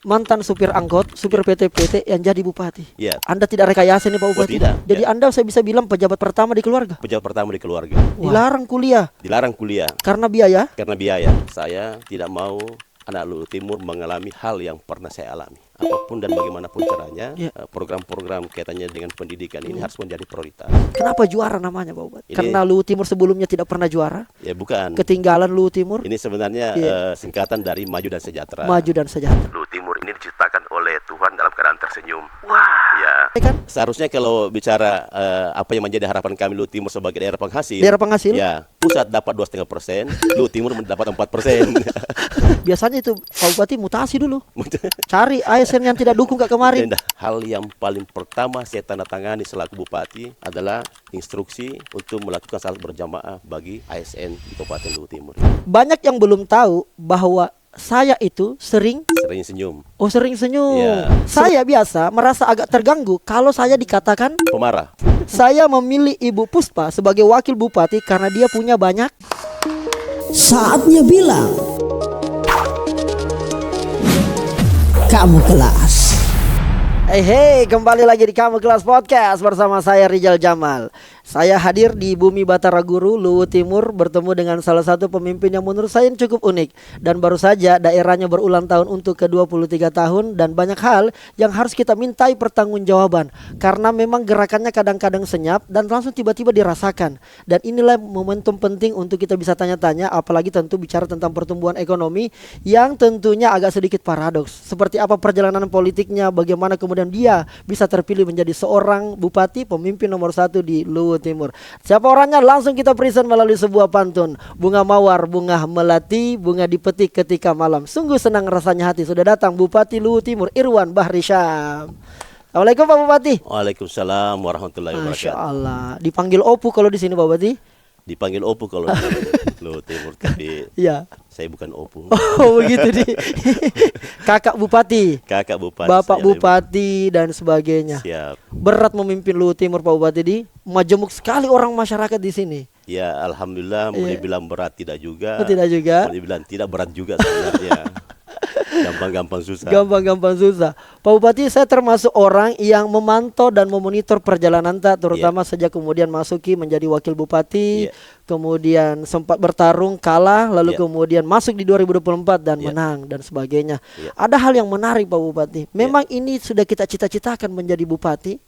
mantan supir angkot, supir PT-PT yang jadi bupati. Iya. Anda tidak rekayasa nih Pak Bupati. tidak. Jadi Ya. Anda saya bisa bilang pejabat pertama di keluarga. Pejabat pertama di keluarga. Dilarang kuliah Dilarang kuliah karena biaya. karena biaya. Saya tidak mau anak Luhut Timur mengalami hal yang pernah saya alami. Apapun dan bagaimanapun caranya, Ya. program-program kaitannya dengan pendidikan ini harus menjadi prioritas. Kenapa juara namanya Pak Bupati? Ini- Karena Luhut Timur sebelumnya tidak pernah juara. Ya bukan. Ketinggalan Luhut Timur. Ini sebenarnya singkatan dari Maju dan Sejahtera. Maju dan sejahtera. Luhut Timur ini diciptakan oleh Tuhan dalam keadaan tersenyum. Wah. Ya. Kan Seharusnya kalau bicara apa yang menjadi harapan kami Luhut Timur sebagai daerah penghasil. daerah penghasil. Ya, pusat dapat 2,5%, Luhut Timur mendapat 4%. Biasanya itu Pak Bupati mutasi dulu. Cari ASN yang tidak dukung Kak kemarin. Dan hal yang paling pertama saya tanda tangani selaku bupati adalah instruksi untuk melakukan salat berjamaah bagi ASN di Kabupaten Luhut Timur. Banyak yang belum tahu bahwa saya itu sering Sering senyum, sering senyum. Ya. Saya biasa merasa agak terganggu kalau saya dikatakan pemarah. saya memilih Ibu Puspa sebagai wakil bupati karena dia punya banyak. Saatnya bilang kamu kelas. Hey, kembali lagi di Kamu Kelas Podcast bersama saya Rijal Jamal. Saya hadir di Bumi Batara Guru, Luhut Timur, bertemu dengan salah satu pemimpin yang menurut saya cukup unik. Dan baru saja daerahnya berulang tahun untuk ke-23 tahun. Dan banyak hal yang harus kita mintai pertanggungjawaban. Karena memang gerakannya kadang-kadang senyap dan langsung tiba-tiba dirasakan. Dan inilah momentum penting untuk kita bisa tanya-tanya. Apalagi tentu bicara tentang pertumbuhan ekonomi yang tentunya agak sedikit paradoks. Seperti apa perjalanan politiknya, bagaimana kemudian dia bisa terpilih menjadi seorang bupati, pemimpin nomor 1 di Luhut Timur. Siapa orangnya? Langsung kita present melalui sebuah pantun. Bunga mawar, bunga melati, bunga dipetik ketika malam. Sungguh senang rasanya hati sudah datang Bupati Luhut Timur Irwan Bahri Syam. Assalamualaikum Pak Bupati. Waalaikumsalam warahmatullahi Masya wabarakatuh. Allah. Dipanggil Opu kalau di sini Pak Bupati. Dipanggil Opu kalau di Luhut Timur, tapi Iya. saya bukan Opu. Oh begitu di Kakak Bupati, Kakak Bupati. Bapak saya Bupati dan sebagainya. Siap. Berat memimpin Luhut Timur Pak Bupati di majemuk sekali orang masyarakat di sini. Ya, alhamdulillah, mau dibilang berat tidak juga. Oh, tidak juga. Mau dibilang tidak berat juga sebenarnya. Gampang-gampang susah. Gampang-gampang susah. Pak Bupati, saya termasuk orang yang memantau dan memonitor perjalanan terutama sejak kemudian masuki menjadi wakil bupati, kemudian sempat bertarung kalah, lalu kemudian masuk di 2024 dan menang dan sebagainya. Ada hal yang menarik Pak Bupati. Memang ini sudah kita cita-citakan menjadi bupati.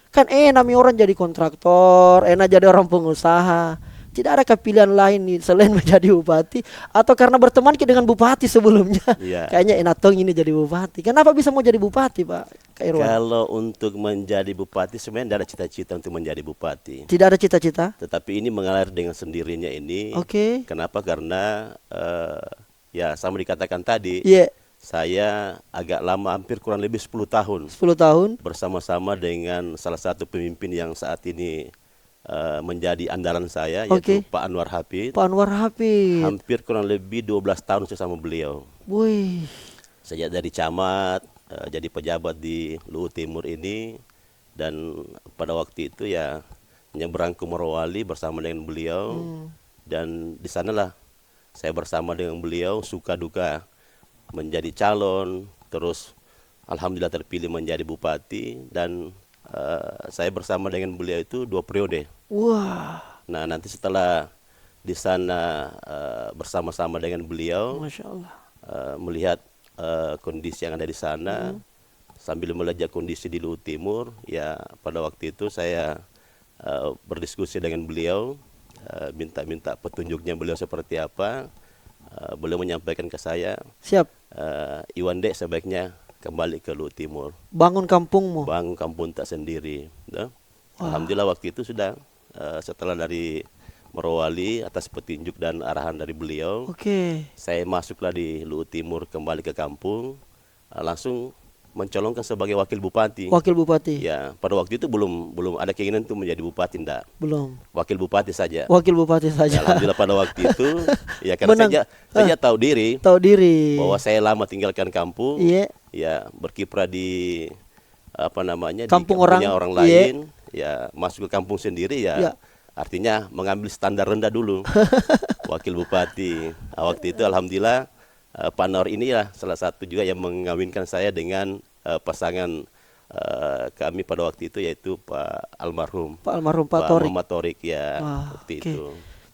Kan namanya orang jadi kontraktor, enak jadi orang pengusaha. Tidak ada pilihan lain nih selain menjadi bupati, atau karena berteman dengan bupati sebelumnya. Kayaknya enak tong ini jadi bupati. Kenapa bisa mau jadi bupati Pak Kak Irwan? Kalau untuk menjadi bupati sebenarnya tidak ada cita-cita untuk menjadi bupati. Tidak ada cita-cita. Tetapi ini mengalir dengan sendirinya ini. Oke. Kenapa? Karena ya sama dikatakan tadi. Iya. Saya agak lama, hampir kurang lebih 10 tahun 10 tahun bersama-sama dengan salah satu pemimpin yang saat ini menjadi andalan saya, yaitu Pak Anwar Hafid. Pak Anwar Hafid. Hampir kurang lebih 12 tahun saya sama beliau. Wih. Sejak dari camat, jadi pejabat di Luhut Timur ini, dan pada waktu itu ya nyebrang ke Morowali bersama dengan beliau, dan di sanalah saya bersama dengan beliau suka duka menjadi calon, terus alhamdulillah terpilih menjadi bupati, dan saya bersama dengan beliau itu 2 periode. Wah. Nah, nanti setelah di sana bersama-sama dengan beliau, Masya Allah. melihat kondisi yang ada di sana, sambil melihat kondisi di Luhut Timur, ya pada waktu itu saya berdiskusi dengan beliau, minta petunjuknya beliau seperti apa. Beliau menyampaikan ke saya, siap, Iwan Dek sebaiknya kembali ke Luhut Timur. Bangun kampungmu. Bangun kampung tak sendiri. Alhamdulillah waktu itu sudah setelah dari Morowali atas petunjuk dan arahan dari beliau. Saya masuklah di Luhut Timur, kembali ke kampung, langsung mencalonkan sebagai wakil bupati. Wakil bupati. Ya, pada waktu itu belum ada keinginan untuk menjadi bupati, enggak. Belum. Wakil bupati saja. Wakil bupati saja. Ya, alhamdulillah pada waktu itu ya karena saya tahu diri. Tahu diri. Bahwa saya lama tinggalkan kampung. Iya. Ya, berkiprah di kampung di orang lain. Ya, masuk ke kampung sendiri ya. Artinya mengambil standar rendah dulu. Wakil bupati. Nah, waktu itu alhamdulillah Pak Nor ini ya salah satu juga yang mengawinkan saya dengan pasangan kami pada waktu itu, yaitu Pak almarhum Pak Torik. Muhammad Torik ya. Wah, Waktu oke. itu.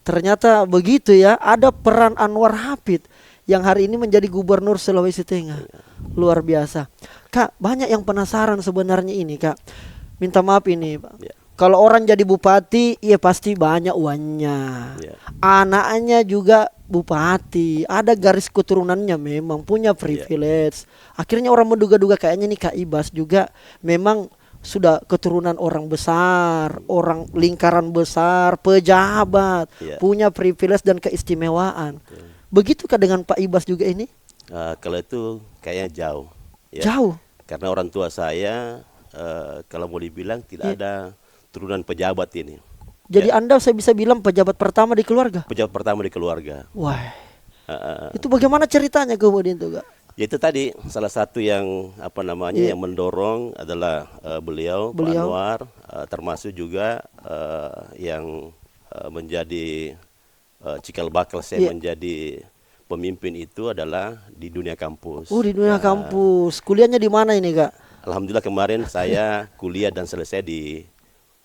Ternyata begitu ya, ada peran Anwar Hafid yang hari ini menjadi gubernur Sulawesi Tengah. Luar biasa. Kak, banyak yang penasaran sebenarnya ini, Kak. Minta maaf ini, Pak. Ya. Kalau orang jadi bupati, ya pasti banyak uangnya. Ya. Anaknya juga bupati, ada garis keturunannya, memang punya privilege. Akhirnya orang menduga-duga kayaknya nih Kak Ibas juga memang sudah keturunan orang besar, orang lingkaran besar, pejabat, Ya. punya privilege dan keistimewaan. Begitukah dengan Pak Ibas juga ini? Kalau itu kayaknya jauh. Ya. Jauh. Karena orang tua saya kalau mau dibilang tidak ada turunan pejabat ini. Jadi Anda saya bisa bilang pejabat pertama di keluarga. Pejabat pertama di keluarga. Wah. Itu bagaimana ceritanya kemudian tuh, Kak? Ya itu tadi salah satu yang yang mendorong adalah beliau Pak Anwar, termasuk juga yang menjadi cikal bakal saya menjadi pemimpin itu adalah di dunia kampus. Oh, di dunia kampus. Kuliahnya di mana ini, Kak? Alhamdulillah kemarin saya kuliah dan selesai di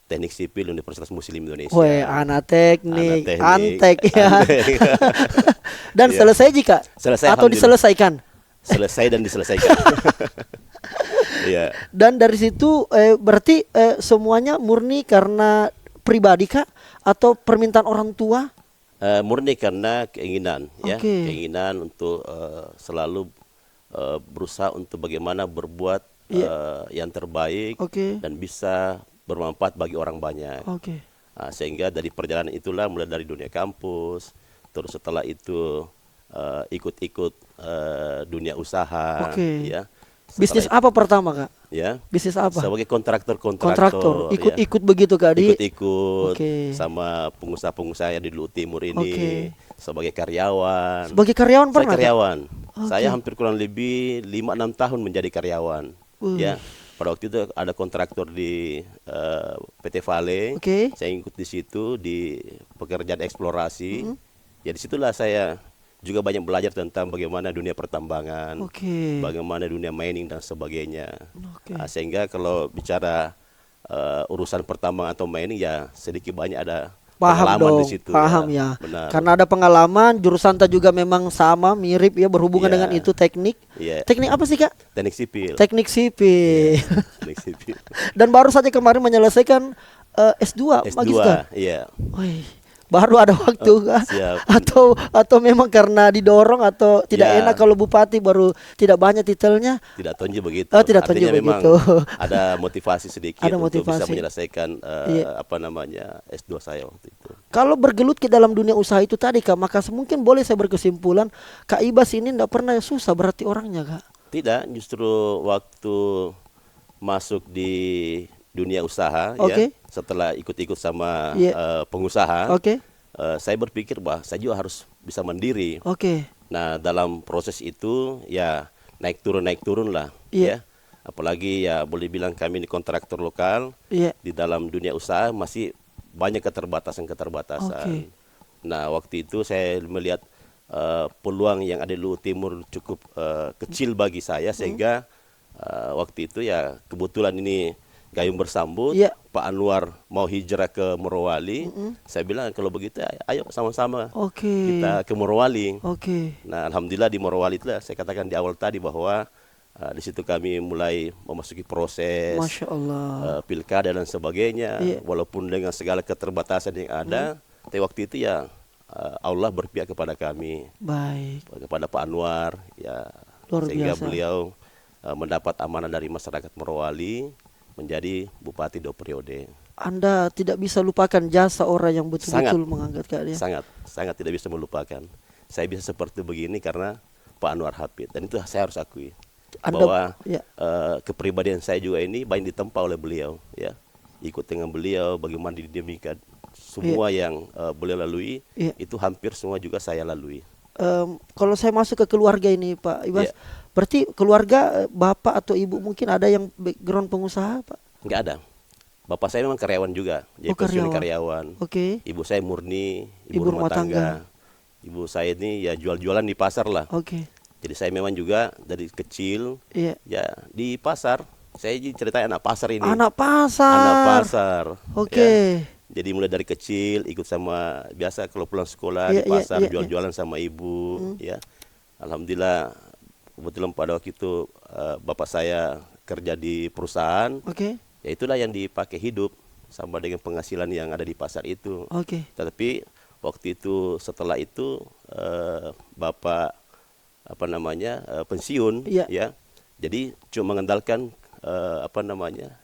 Teknik Sipil Universitas Muslim Indonesia. Weh, anak teknik, Anak teknik, antek ya. antek. Dan Iya. selesai jika? Selesai, Atau alhamdulillah. diselesaikan? Selesai dan diselesaikan. Iya. Dan dari situ berarti semuanya murni karena pribadi Kak? Atau permintaan orang tua? Murni karena keinginan, ya, Oke. keinginan untuk selalu berusaha untuk bagaimana berbuat yang terbaik Oke. dan bisa bermanfaat bagi orang banyak. Oke. Sehingga dari perjalanan itulah mulai dari dunia kampus, terus setelah itu ikut-ikut dunia usaha, Oke. ya. Bisnis Setelah apa pertama Kak? ya, Bisnis apa? sebagai kontraktor, Kontraktor. ya. Ikut-ikut begitu Kak di? Ikut-ikut Oke. sama pengusaha-pengusaha yang di Luhut Timur ini Oke. sebagai karyawan. Sebagai karyawan Saya pernah? Kak? karyawan. Oke. Saya hampir kurang lebih 5-6 tahun menjadi karyawan. Ya. Pada waktu itu ada kontraktor di PT Vale. Oke. Saya ikut di situ di pekerjaan eksplorasi. Ya disitulah saya juga banyak belajar tentang bagaimana dunia pertambangan, Oke. bagaimana dunia mining dan sebagainya. Oke. Sehingga kalau bicara urusan pertambangan atau mining ya sedikit banyak ada Paham pengalaman dong, di situ. paham ya. Benar. Karena ada pengalaman, jurusan ta juga memang sama, mirip ya, berhubungan Iya. dengan itu teknik. Iya. Teknik apa sih Kak? Teknik sipil. Teknik sipil. Teknik sipil. Dan baru saja kemarin menyelesaikan S2, magister. Iya. Wih, baru ada waktu Kak? siap. Atau memang karena didorong atau tidak Ya. enak kalau bupati baru tidak banyak titelnya? Tidak tonji begitu. Oh, tidak tonji Artinya memang begitu. ada motivasi sedikit Ada untuk bisa motivasi. menyelesaikan Iya. S2 saya waktu itu. Kalau bergelut ke dalam dunia usaha itu tadi Kak, maka mungkin boleh saya berkesimpulan Kak Ibas ini tidak pernah susah berarti orangnya Kak. Tidak, justru waktu masuk di dunia usaha Oke. ya, setelah ikut-ikut sama Iya. pengusaha, Oke. saya berpikir bahwa saya juga harus bisa mandiri. Oke. Nah, dalam proses itu ya naik turun lah, Iya. ya. Apalagi ya boleh bilang kami di kontraktor lokal Iya. di dalam dunia usaha masih banyak keterbatasan. Oke. Nah, waktu itu saya melihat peluang yang ada di Luhut Timur cukup kecil bagi saya sehingga waktu itu ya kebetulan ini gayung bersambut, Iya. Pak Anwar mau hijrah ke Morowali. Saya bilang kalau begitu ayo sama-sama Oke. kita ke Morowali. Oke. Nah, alhamdulillah di Morowali itu saya katakan di awal tadi bahwa di situ kami mulai memasuki proses Masya Allah. pilkada dan sebagainya. Iya. Walaupun dengan segala keterbatasan yang ada, tapi waktu itu ya Allah berpihak kepada kami, Baik. kepada Pak Anwar, ya Luar sehingga biasa. beliau mendapat amanah dari masyarakat Morowali menjadi bupati 2 periode. Anda tidak bisa lupakan jasa orang yang betul-betul Sangat. mengangkat Kak dia. Sangat tidak bisa melupakan. Saya bisa seperti begini karena Pak Anwar Hafid, dan itu saya harus akui. Bahwa ya. kepribadian saya juga ini banyak ditempa oleh beliau, ya. Ikut dengan beliau bagaimana didemikan semua yang beliau lalui, Iya. itu hampir semua juga saya lalui. Kalau saya masuk ke keluarga ini Pak Ibas, Iya. berarti keluarga bapak atau ibu mungkin ada yang background pengusaha Pak? Enggak ada. Bapak saya memang karyawan juga, jadi Oh, pensiun karyawan. karyawan. Oke. Ibu saya murni Ibu rumah tangga. Ibu saya ini ya jual-jualan di pasar lah. Oke. Jadi saya memang juga dari kecil Iya. ya di pasar. Saya jadi ceritanya anak pasar ini. Anak pasar. Anak pasar. Oke. Ya. Jadi mulai dari kecil ikut sama biasa kalau pulang sekolah Iya, di pasar iya, iya. jual-jualan sama ibu ya. Alhamdulillah kebetulan pada waktu itu bapak saya kerja di perusahaan. Oke. Ya itulah yang dipakai hidup sama dengan penghasilan yang ada di pasar itu. Oke. Tetapi waktu itu setelah itu bapak apa namanya pensiun Iya. ya. Jadi cuma mengandalkan apa namanya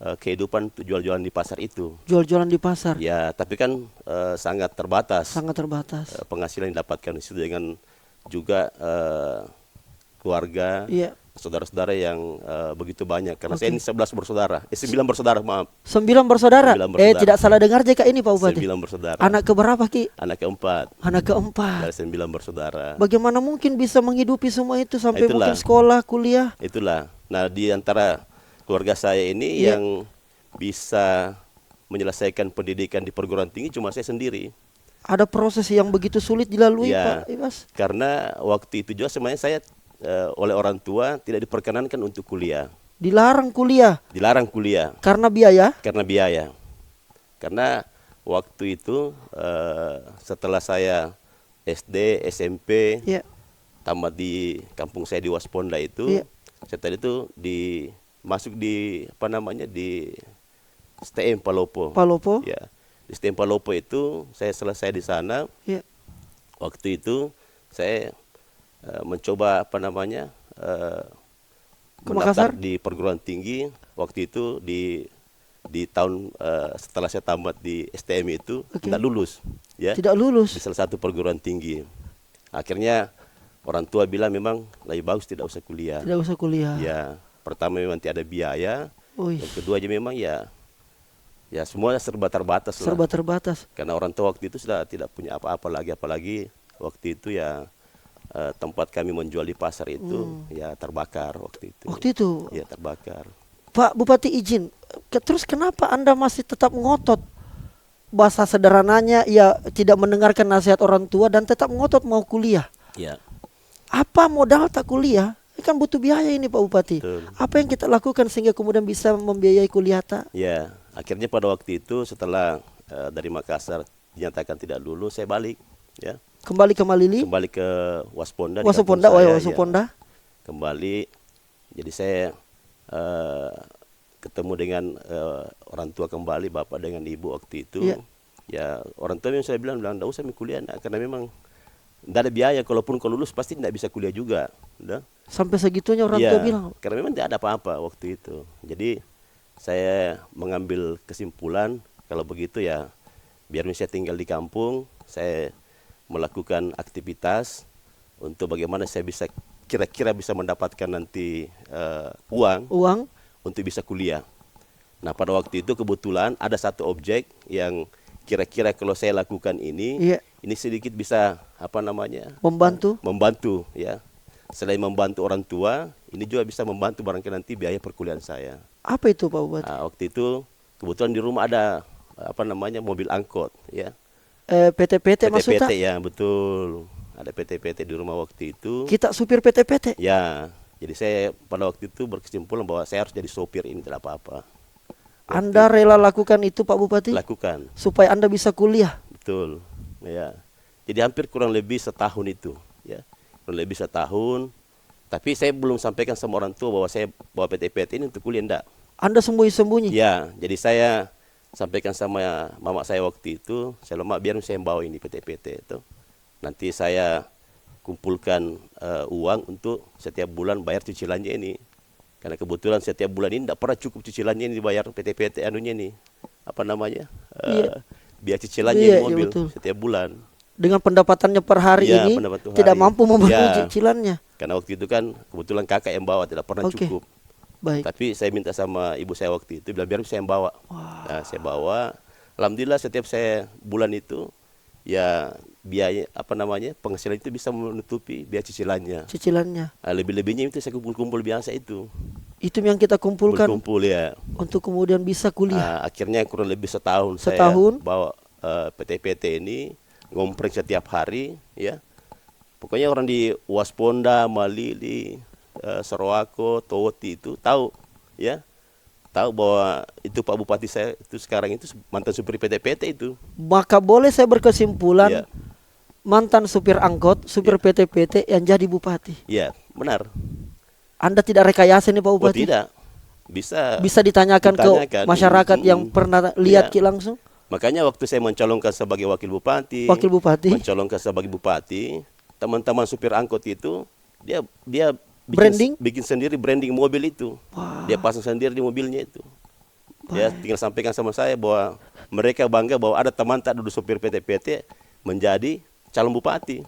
kehidupan untuk jual-jualan di pasar itu. Jual-jualan di pasar. Ya, tapi kan sangat terbatas. Sangat terbatas. Penghasilan yang didapatkan di situ dengan juga keluarga, Iya. saudara-saudara yang begitu banyak. Karena Oke. saya ini 11 bersaudara, 9 bersaudara, maaf. 9 bersaudara. 9 bersaudara. Tidak salah dengar JK ini Pak Bupati. 9 bersaudara. Anak keberapa Ki? Anak keempat Anak keempat. dari 9 bersaudara. Bagaimana mungkin bisa menghidupi semua itu sampai Itulah. mungkin sekolah, kuliah? Itulah. Nah, di antara keluarga saya ini Iya. yang bisa menyelesaikan pendidikan di perguruan tinggi cuma saya sendiri. Ada proses yang begitu sulit dilalui Ya. Pak Ibas? Karena waktu itu juga sebenarnya saya oleh orang tua tidak diperkenankan untuk kuliah. Dilarang kuliah Dilarang kuliah karena biaya? karena biaya. Karena waktu itu setelah saya SD, SMP, Iya. tamat di kampung saya di Wasponda itu, Iya. saya tadi itu masuk di apa namanya di STM Palopo. Palopo? Ya, di STM Palopo itu saya selesai di sana. Iya. Waktu itu saya mencoba apa namanya Ke mendaftar Makassar? di perguruan tinggi. Waktu itu di tahun setelah saya tamat di STM itu Oke. tidak lulus, ya, Tidak lulus. di salah satu perguruan tinggi. Akhirnya orang tua bilang memang lebih bagus tidak usah kuliah. Tidak usah kuliah. Ya, pertama memang tidak ada biaya. Wih, Yang kedua aja memang ya semuanya serba terbatas lah. serba terbatas. Karena orang tua waktu itu sudah tidak punya apa-apa lagi, apalagi waktu itu ya tempat kami menjual di pasar itu ya terbakar waktu itu. Waktu itu, Ya terbakar. Pak Bupati izin, terus kenapa Anda masih tetap ngotot? Bahasa sederhananya, ya tidak mendengarkan nasihat orang tua dan tetap ngotot mau kuliah. Ya, Apa modal tak kuliah? Ini kan butuh biaya ini Pak Bupati. betul. Apa yang kita lakukan sehingga kemudian bisa membiayai kuliah tak? Ya, akhirnya pada waktu itu setelah dari Makassar dinyatakan tidak lulus, saya balik, ya, Kembali ke Malili? kembali ke Wasponda. di Wasoponda, kampung saya, Wasoponda. ya. Kembali, jadi saya ketemu dengan orang tua kembali, bapak dengan ibu waktu itu. Iya. Ya, orang tua yang saya bilang tidak usah kuliah, nak, karena memang tidak ada biaya. Kalaupun kalau lulus pasti tidak bisa kuliah juga. Udah. Sampai segitunya orang Iya, tua bilang. karena memang tidak ada apa-apa waktu itu. Jadi saya mengambil kesimpulan kalau begitu ya biar saya tinggal di kampung, saya melakukan aktivitas untuk bagaimana saya bisa kira-kira bisa mendapatkan nanti uang Uang? untuk bisa kuliah. Nah, pada waktu itu kebetulan ada satu objek yang kira-kira kalau saya lakukan ini, Iya. ini sedikit bisa apa namanya? Membantu? Membantu ya. Selain membantu orang tua, ini juga bisa membantu barangkali nanti biaya perkuliahan saya. Apa itu Pak Bupati? Nah, waktu itu kebetulan di rumah ada apa namanya mobil angkot ya. PT-PT maksudnya? PT-PT ya, betul. Ada PT-PT di rumah waktu itu. Kita supir PT-PT? Ya, jadi saya pada waktu itu berkesimpulan bahwa saya harus jadi sopir ini tidak apa-apa. Anda rela lakukan itu Pak Bupati? Lakukan, Supaya Anda bisa kuliah? betul. Ya, jadi hampir kurang lebih setahun itu, ya, kurang lebih setahun. Tapi saya belum sampaikan sama orang tua bahwa saya bawa PT-PT ini untuk kuliah, enggak. Anda sembunyi-sembunyi? Ya, jadi saya sampaikan sama mama saya waktu itu, saya bilang, "Mak, biar saya bawa ini PT-PT itu. Nanti saya kumpulkan uang untuk setiap bulan bayar cicilannya ini. Karena kebetulan setiap bulan ini tidak pernah cukup cicilannya ini dibayar PT-PT anunya nih. Apa namanya? Iya. Biar cicilannya Iya, di iya, mobil betul. setiap bulan. Dengan pendapatannya per hari Ya, ini pendapat per tidak hari. mampu membayar Ya. cicilannya. Karena waktu itu kan kebetulan kakak yang bawa tidak pernah Oke. cukup. Baik. Tapi saya minta sama ibu saya waktu itu bilang biar saya yang bawa. Nah, saya bawa. Alhamdulillah setiap saya bulan itu ya biaya apa namanya penghasilan itu bisa menutupi biaya cicilannya. Cicilannya. Nah, lebih-lebihnya itu saya kumpul-kumpul biasa itu. Itu yang kita kumpulkan Kumpul ya. untuk kemudian bisa kuliah. Nah, akhirnya kurang lebih setahun, Setahun. saya bawa PT-PT ini ngompreng setiap hari ya. Pokoknya orang di Wasponda, Malili, Sorowako, Towoti itu tahu, ya, tahu bahwa itu Pak Bupati saya itu sekarang itu mantan supir PT-PT itu. Maka boleh saya berkesimpulan Ya, mantan supir angkot, supir PT-PT yang jadi bupati. ya, benar. Anda tidak rekayasa nih Pak Oh Bupati? tidak, bisa. Bisa ditanyakan ke Ditanyakan. masyarakat yang pernah lihat Ya. Ki langsung? Makanya waktu saya mencalonkan sebagai wakil bupati, mencalonkan sebagai bupati, teman-teman supir angkot itu dia bikin sendiri branding mobil itu. Wah. Dia pasang sendiri di mobilnya itu. Ya, tinggal sampaikan sama saya bahwa mereka bangga bahwa ada teman tak duduk supir PT-PT menjadi calon bupati.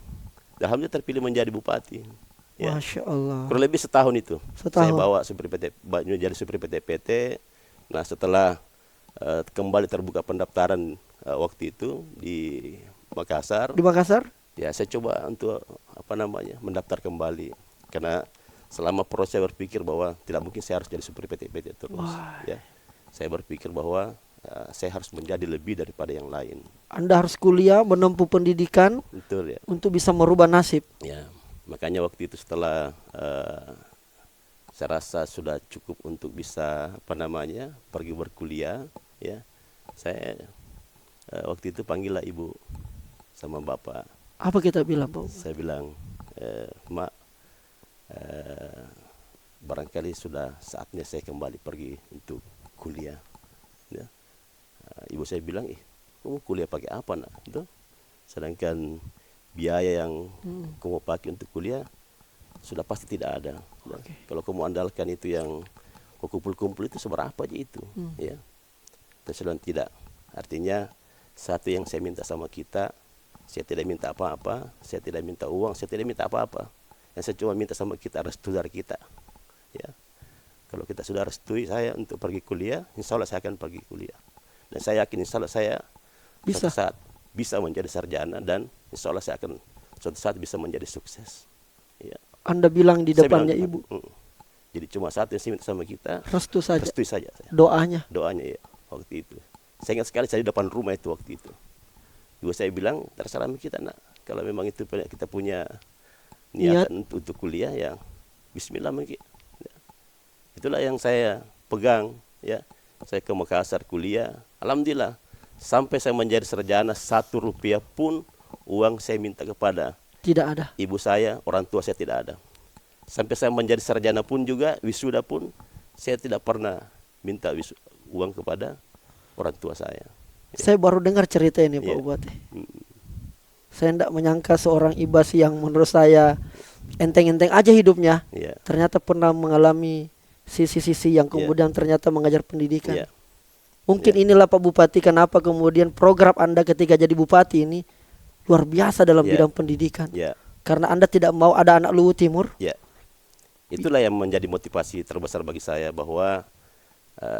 Dan alhamdulillah terpilih menjadi bupati. Ya. Masya Allah. Kurang lebih setahun itu. Setahun. Saya bawa supir jadi supir PT-PT. Nah, setelah kembali terbuka pendaftaran waktu itu di Makassar. Di Makassar? Ya, saya coba untuk mendaftar kembali karena selama proses saya berpikir bahwa tidak mungkin saya harus jadi supir PT-PT terus. Wah. Ya, saya berpikir bahwa saya harus menjadi lebih daripada yang lain. Anda harus kuliah, menempuh pendidikan, Betul ya. untuk bisa merubah nasib. Ya, makanya waktu itu setelah saya rasa sudah cukup untuk bisa pergi berkuliah, ya, saya waktu itu panggillah ibu sama bapak. Apa kita bilang Pak? Saya bilang, Mak, barangkali sudah saatnya saya kembali pergi untuk kuliah. Ya. Ibu saya bilang, kamu kuliah pakai apa nak? Itu, sedangkan biaya yang kamu pakai untuk kuliah sudah pasti tidak ada. Ya. Kalau kamu andalkan itu yang kumpul-kumpul itu seberapa aja itu. Ya. Dan saya bilang tidak. Artinya satu yang saya minta sama kita, saya tidak minta apa-apa, saya tidak minta uang, saya tidak minta apa-apa. Yang saya cuma minta sama kita restu dari kita. Ya. Kalau kita sudah restui saya untuk pergi kuliah, insya Allah saya akan pergi kuliah. Dan saya yakin insya Allah saya suatu saat bisa menjadi sarjana dan insya Allah saya akan suatu saat bisa menjadi sukses. Ya. Anda bilang di depannya ibu. Jadi cuma satu yang saya minta sama kita, Restu saja. restui saja. Doanya. Doanya ya waktu itu. Saya ingat sekali saya di depan rumah itu waktu itu. Ibu saya bilang, terserah kita nak. Kalau memang itu kita punya niatan untuk kuliah, ya bismillah mungkin. Ya. Itulah yang saya pegang. Ya, saya ke Makassar kuliah. Alhamdulillah, sampai saya menjadi sarjana 1 rupiah pun uang saya minta kepada tidak ada. Ibu saya, orang tua saya tidak ada. Sampai saya menjadi sarjana pun juga, wisuda pun, saya tidak pernah minta uang kepada orang tua saya. Saya baru dengar cerita ini Pak Bupati. Saya tidak menyangka seorang Ibas yang menurut saya enteng-enteng aja hidupnya, ternyata pernah mengalami sisi-sisi yang kemudian ternyata mengajar pendidikan. Mungkin inilah Pak Bupati kenapa kemudian program Anda ketika jadi Bupati ini luar biasa dalam bidang pendidikan. Karena Anda tidak mau ada anak Luwu Timur. Itulah yang menjadi motivasi terbesar bagi saya bahwa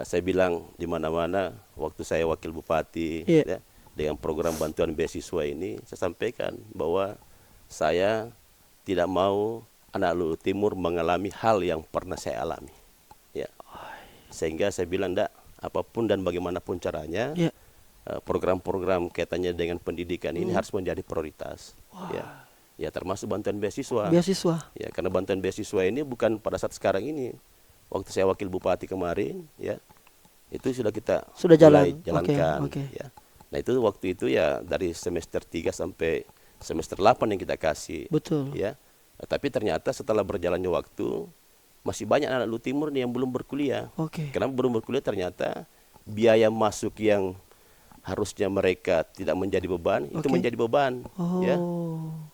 saya bilang di mana-mana waktu saya wakil bupati ya, dengan program bantuan beasiswa ini saya sampaikan bahwa saya tidak mau anak Luwu Timur mengalami hal yang pernah saya alami. Ya. Sehingga saya bilang enggak, apapun dan bagaimanapun caranya program-program kaitannya dengan pendidikan ini harus menjadi prioritas. Ya, termasuk bantuan beasiswa. Ya, karena bantuan beasiswa ini bukan pada saat sekarang ini. Waktu saya wakil bupati kemarin, ya, itu sudah kita jalankan. Ya. Nah itu waktu itu ya dari semester 3 sampai semester 8 yang kita kasih. Betul. Ya. Nah, tapi ternyata setelah berjalannya waktu masih banyak anak Luwu Timur nih yang belum berkuliah. Kenapa belum berkuliah? Ternyata biaya masuk yang harusnya mereka tidak menjadi beban itu menjadi beban. Ya.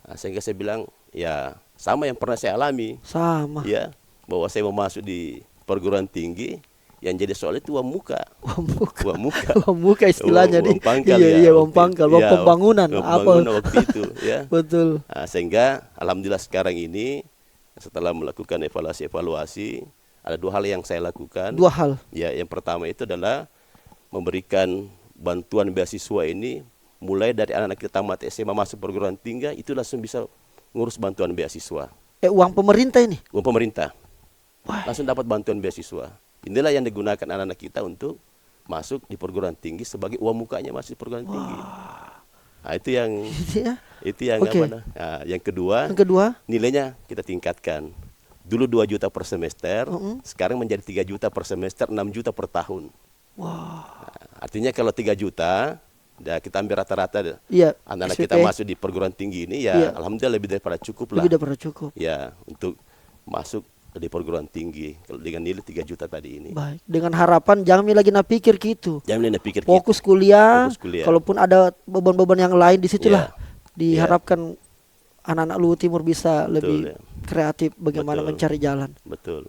Nah, sehingga saya bilang ya sama yang pernah saya alami. Sama. Ya. Bahwa saya mau masuk di perguruan tinggi yang jadi soal itu uang muka. Uang muka istilahnya uang pangkal, uang pangkal, uang pembangunan waktu itu ya. Betul. Nah, sehingga alhamdulillah sekarang ini setelah melakukan evaluasi ada 2 hal yang saya lakukan. 2 hal. Ya, yang pertama itu adalah memberikan bantuan beasiswa ini mulai dari anak-anak kita tamat SMA masuk perguruan tinggi itu langsung bisa ngurus bantuan beasiswa. Uang pemerintah ini? Uang pemerintah. Langsung dapat bantuan beasiswa. Inilah yang digunakan anak-anak kita untuk masuk di perguruan tinggi sebagai uang mukanya masuk di perguruan tinggi. Nah, itu yang Ya. Oke. apa, nah, yang kedua, Yang kedua, nilainya kita tingkatkan. Dulu 2 juta per semester, sekarang menjadi 3 juta per semester, 6 juta per tahun. wah, Artinya kalau 3 juta, ya kita ambil rata-rata iya, anak-anak SPP kita masuk di perguruan tinggi ini, ya Iya. alhamdulillah lebih daripada cukup lah. lebih daripada cukup. Ya, untuk masuk di perguruan tinggi kalau dengan nilai 3 juta tadi ini. Baik, dengan harapan jangan lagi pikir gitu. Jangan pikir Fokus gitu. kuliah, Fokus kuliah. kalaupun ada beban-beban yang lain di situlah Iya. diharapkan anak-anak Luwu Timur bisa lebih ya. kreatif bagaimana Betul. mencari jalan. Betul.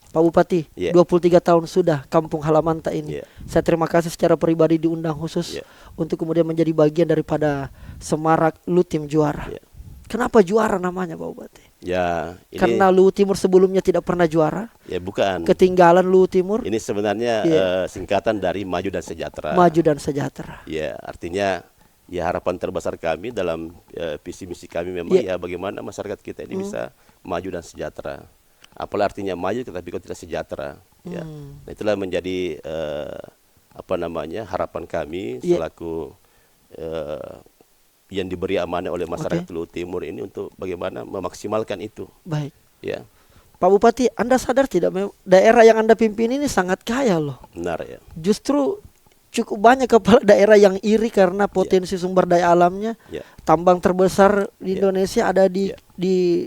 Pak Bupati, Iya. 23 tahun sudah kampung Halamanta ini. Iya. Saya terima kasih secara pribadi diundang khusus Iya. untuk kemudian menjadi bagian daripada Semarak Lutim Juara. Iya. Kenapa juara namanya Pak Bupati? Ya, ini Karena Luwu Timur sebelumnya tidak pernah juara. ya bukan. Ketinggalan Luwu Timur, Ini sebenarnya Iya. singkatan dari Maju dan Sejahtera. maju dan sejahtera. Ya, artinya ya harapan terbesar kami dalam visi misi kami memang Iya. ya bagaimana masyarakat kita ini bisa maju dan sejahtera. Apalah artinya maju tetapi kalau tidak sejahtera. Ya. Nah, itulah menjadi harapan kami Iya. selaku yang diberi amanah oleh masyarakat Luwu Timur ini untuk bagaimana memaksimalkan itu. Baik. Ya, Pak Bupati, Anda sadar tidak daerah yang Anda pimpin ini sangat kaya loh. benar ya. Justru cukup banyak kepala daerah yang iri karena potensi sumber daya alamnya. Ya. Tambang terbesar di Indonesia ada di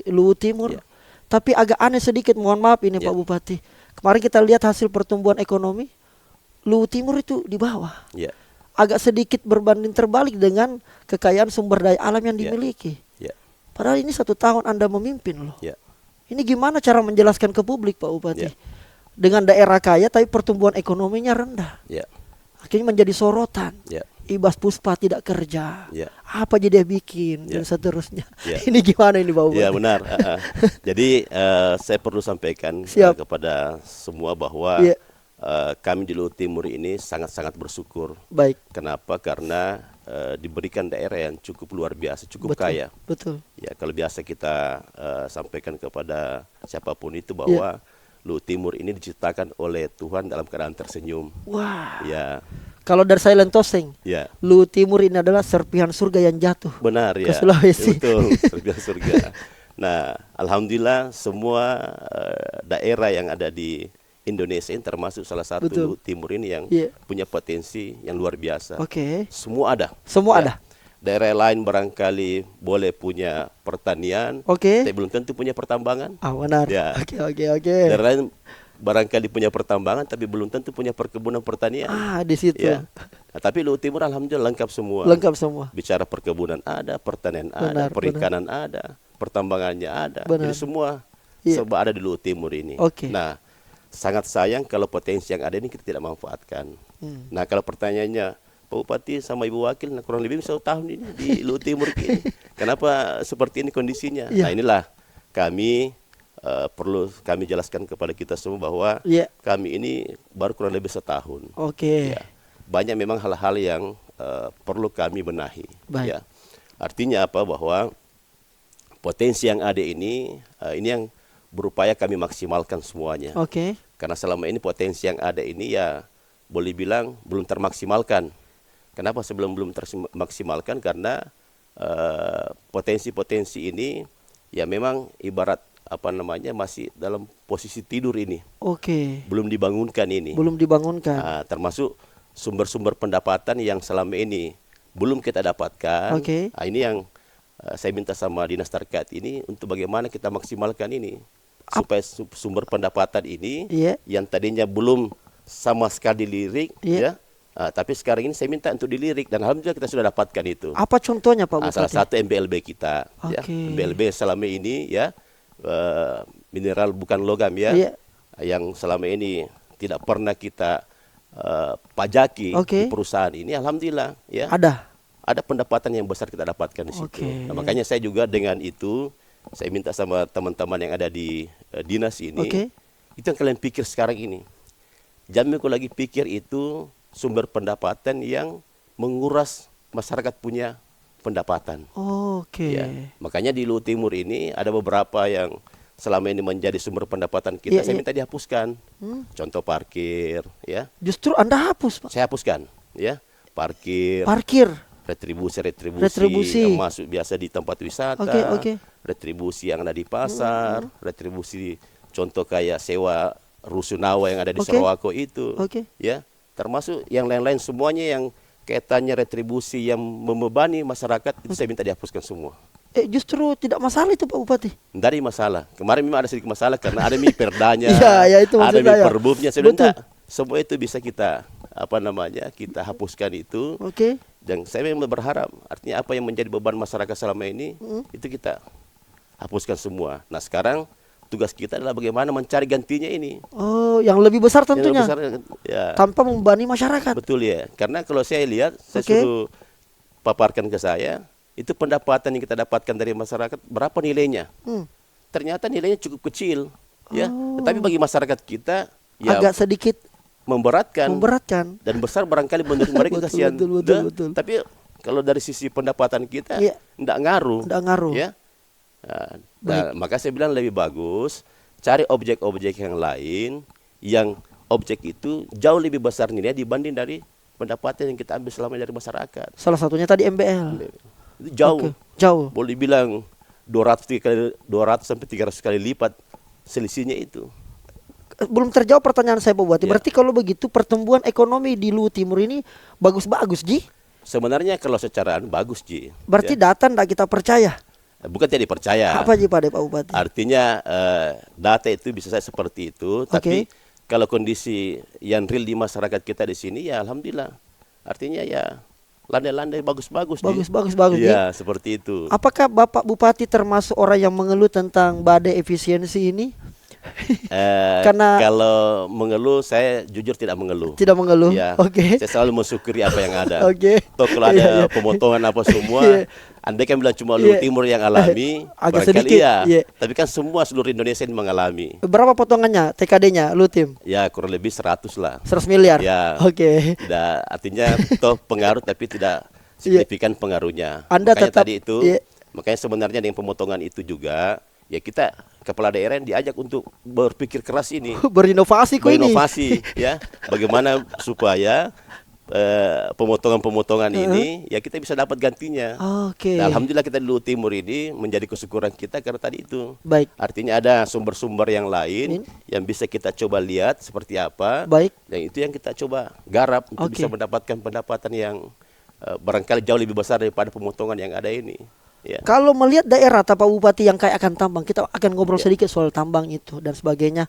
Luwu Timur. Ya. Tapi agak aneh sedikit, mohon maaf ini Ya. Pak Bupati. Kemarin kita lihat hasil pertumbuhan ekonomi, Luwu Timur itu di bawah. Ya. Agak sedikit berbanding terbalik dengan kekayaan sumber daya alam yang Ya. dimiliki. Ya. Padahal ini 1 tahun Anda memimpin loh. Ya. Ini gimana cara menjelaskan ke publik Pak Bupati? Ya. Dengan daerah kaya tapi pertumbuhan ekonominya rendah. Ya. Akhirnya menjadi sorotan. Ya. Ibas Puspa tidak kerja. Ya. Apa aja dia bikin Ya. dan seterusnya. Ya. Ini gimana ini Pak Bupati? Ya benar. Jadi saya perlu sampaikan Siap. kepada semua bahwa Iya. kami di Luwu Timur ini sangat-sangat bersyukur. Baik. Kenapa? Karena diberikan daerah yang cukup luar biasa, cukup Betul. kaya. Betul. Ya kalau biasa kita sampaikan kepada siapapun itu bahwa Luwu Timur ini diciptakan oleh Tuhan dalam keadaan tersenyum. Wah. Ya, Kalau dari Silent Toseng, ya. Luwu Timur ini adalah serpihan surga yang jatuh. Benar Ke ya. Sulawesi. Betul, surga-surga. Nah, alhamdulillah semua daerah yang ada di Indonesia ini termasuk salah satu Betul. Luwu Timur ini yang Iya. punya potensi yang luar biasa. Oke. Semua ada. Semua Ya. ada. Daerah lain barangkali boleh punya pertanian, Oke. tapi belum tentu punya pertambangan. Ah, benar. Ya. Oke. Daerah lain barangkali punya pertambangan, tapi belum tentu punya perkebunan pertanian. Ah, di situ. Ya. Nah, tapi Luwu Timur alhamdulillah lengkap semua. Lengkap semua. Bicara perkebunan ada, pertanian ada, Benar, perikanan ada, pertambangannya ada. Benar. Jadi semua Iya. serba ada di Luwu Timur ini. Oke. Nah, sangat sayang kalau potensi yang ada ini kita tidak manfaatkan. Nah, kalau pertanyaannya Pak Bupati sama Ibu Wakil, nah kurang lebih 1 tahun ini di Luwu Timur ini. Kenapa seperti ini kondisinya? Iya. Nah, inilah kami perlu kami jelaskan kepada kita semua bahwa Iya. kami ini baru kurang lebih 1 tahun. Oke. Ya, banyak memang hal-hal yang perlu kami benahi. Baik. Ya. Artinya apa? Bahwa potensi yang ada ini yang berupaya kami maksimalkan semuanya. Oke. Karena selama ini potensi yang ada ini ya boleh bilang belum termaksimalkan. Kenapa sebelum belum termaksimalkan? Karena potensi-potensi ini ya memang ibarat masih dalam posisi tidur ini. Oke. Belum dibangunkan ini. Belum dibangunkan. Nah, termasuk sumber-sumber pendapatan yang selama ini belum kita dapatkan. Oke. Nah, ini yang saya minta sama dinas terkait ini untuk bagaimana kita maksimalkan ini supaya sumber pendapatan ini Iya. yang tadinya belum sama sekali dilirik, Iya. ya, tapi sekarang ini saya minta untuk dilirik dan alhamdulillah kita sudah dapatkan itu. Apa contohnya Pak Nah, Bupati? salah satu MBLB kita, ya, Oke. MBLB selama ini ya mineral bukan logam ya, Iya. yang selama ini tidak pernah kita pajaki Oke. di perusahaan ini, alhamdulillah ya Ada. pendapatan yang besar kita dapatkan di situ. Oke. Nah, makanya saya juga dengan itu saya minta sama teman-teman yang ada di dinas ini, Oke. itu yang kalian pikir sekarang ini. Jangan lagi pikir itu sumber pendapatan yang menguras masyarakat punya pendapatan. Oke. Ya. Makanya di Luwu Timur ini ada beberapa yang selama ini menjadi sumber pendapatan Iya, kita, saya iya. minta dihapuskan. Contoh parkir, ya. Justru Anda hapus, Pak. Saya hapuskan, ya. Parkir, Parkir. retribusi yang masuk biasa di tempat wisata, Oke. retribusi yang ada di pasar, retribusi contoh kayak sewa rusunawa yang ada di Sorowako itu, ya, termasuk yang lain-lain semuanya yang kaitannya retribusi yang membebani masyarakat itu saya minta dihapuskan semua. Justru tidak masalah itu Pak Bupati. Tidak ada masalah. Kemarin memang ada sedikit masalah karena ada perdanya, itu ada saya. perbubnya. Sebenarnya semua itu bisa kita kita hapuskan itu. Dan saya memang berharap artinya apa yang menjadi beban masyarakat selama ini itu kita hapuskan semua. Nah sekarang tugas kita adalah bagaimana mencari gantinya ini. Oh, yang lebih besar tentunya. Yang lebih besar, ya. Tanpa membebani masyarakat. Betul ya. Karena kalau saya lihat, saya suruh paparkan ke saya, itu pendapatan yang kita dapatkan dari masyarakat berapa nilainya? Ternyata nilainya cukup kecil, ya. Tetapi bagi masyarakat kita, ya, agak sedikit memberatkan dan besar barangkali menurut mereka kasihan. Betul. Tapi kalau dari sisi pendapatan kita, tidak ngaruh. Ya. Nah, maka saya bilang lebih bagus cari objek-objek yang lain yang objek itu jauh lebih besar nilai dibanding dari pendapatan yang kita ambil selama dari masyarakat. Salah satunya tadi MBL. Itu jauh. Jauh. Boleh bilang 200 sampai 300 kali lipat selisihnya itu. Belum terjawab pertanyaan saya Pak Bupati. Berarti kalau begitu pertumbuhan ekonomi di Luwu Timur ini bagus-bagus, Ji? Sebenarnya kalau secara bagus, Ji. Berarti data tidak kita percaya. Bukan tidak dipercaya. Apa Pak Bupati? Artinya data itu bisa saya seperti itu, tapi kalau kondisi yang real di masyarakat kita di sini ya alhamdulillah. Artinya ya landai-landai bagus-bagus. Bagus. Ya, seperti itu. Apakah Bapak Bupati termasuk orang yang mengeluh tentang badai efisiensi ini? Karena kalau mengeluh saya jujur tidak mengeluh. Tidak mengeluh. Ya, Saya selalu mensyukuri apa yang ada. Toh kalau ada pemotongan apa semua, andai kan bilang cuma Luwu Timur yang alami, agak barangkali sedikit. Tapi kan semua seluruh Indonesia ini mengalami. Berapa potongannya TKD-nya Luwu Tim? Ya kurang lebih 100 lah. 100 miliar. Ya. Tidak, artinya toh pengaruh tapi tidak signifikan pengaruhnya. Makanya tetap, tadi itu, makanya sebenarnya dengan pemotongan itu juga ya kita kepala daerah yang diajak untuk berpikir keras ini. Berinovasi ya. Bagaimana supaya pemotongan-pemotongan ini ya kita bisa dapat gantinya. Nah, alhamdulillah kita di Luwu Timur ini menjadi kesyukuran kita karena tadi itu. Artinya ada sumber-sumber yang lain yang bisa kita coba lihat seperti apa. Yang itu yang kita coba garap untuk bisa mendapatkan pendapatan yang barangkali jauh lebih besar daripada pemotongan yang ada ini. Ya. Kalau melihat daerah Pak Bupati yang kaya akan tambang, kita akan ngobrol sedikit soal tambang itu dan sebagainya.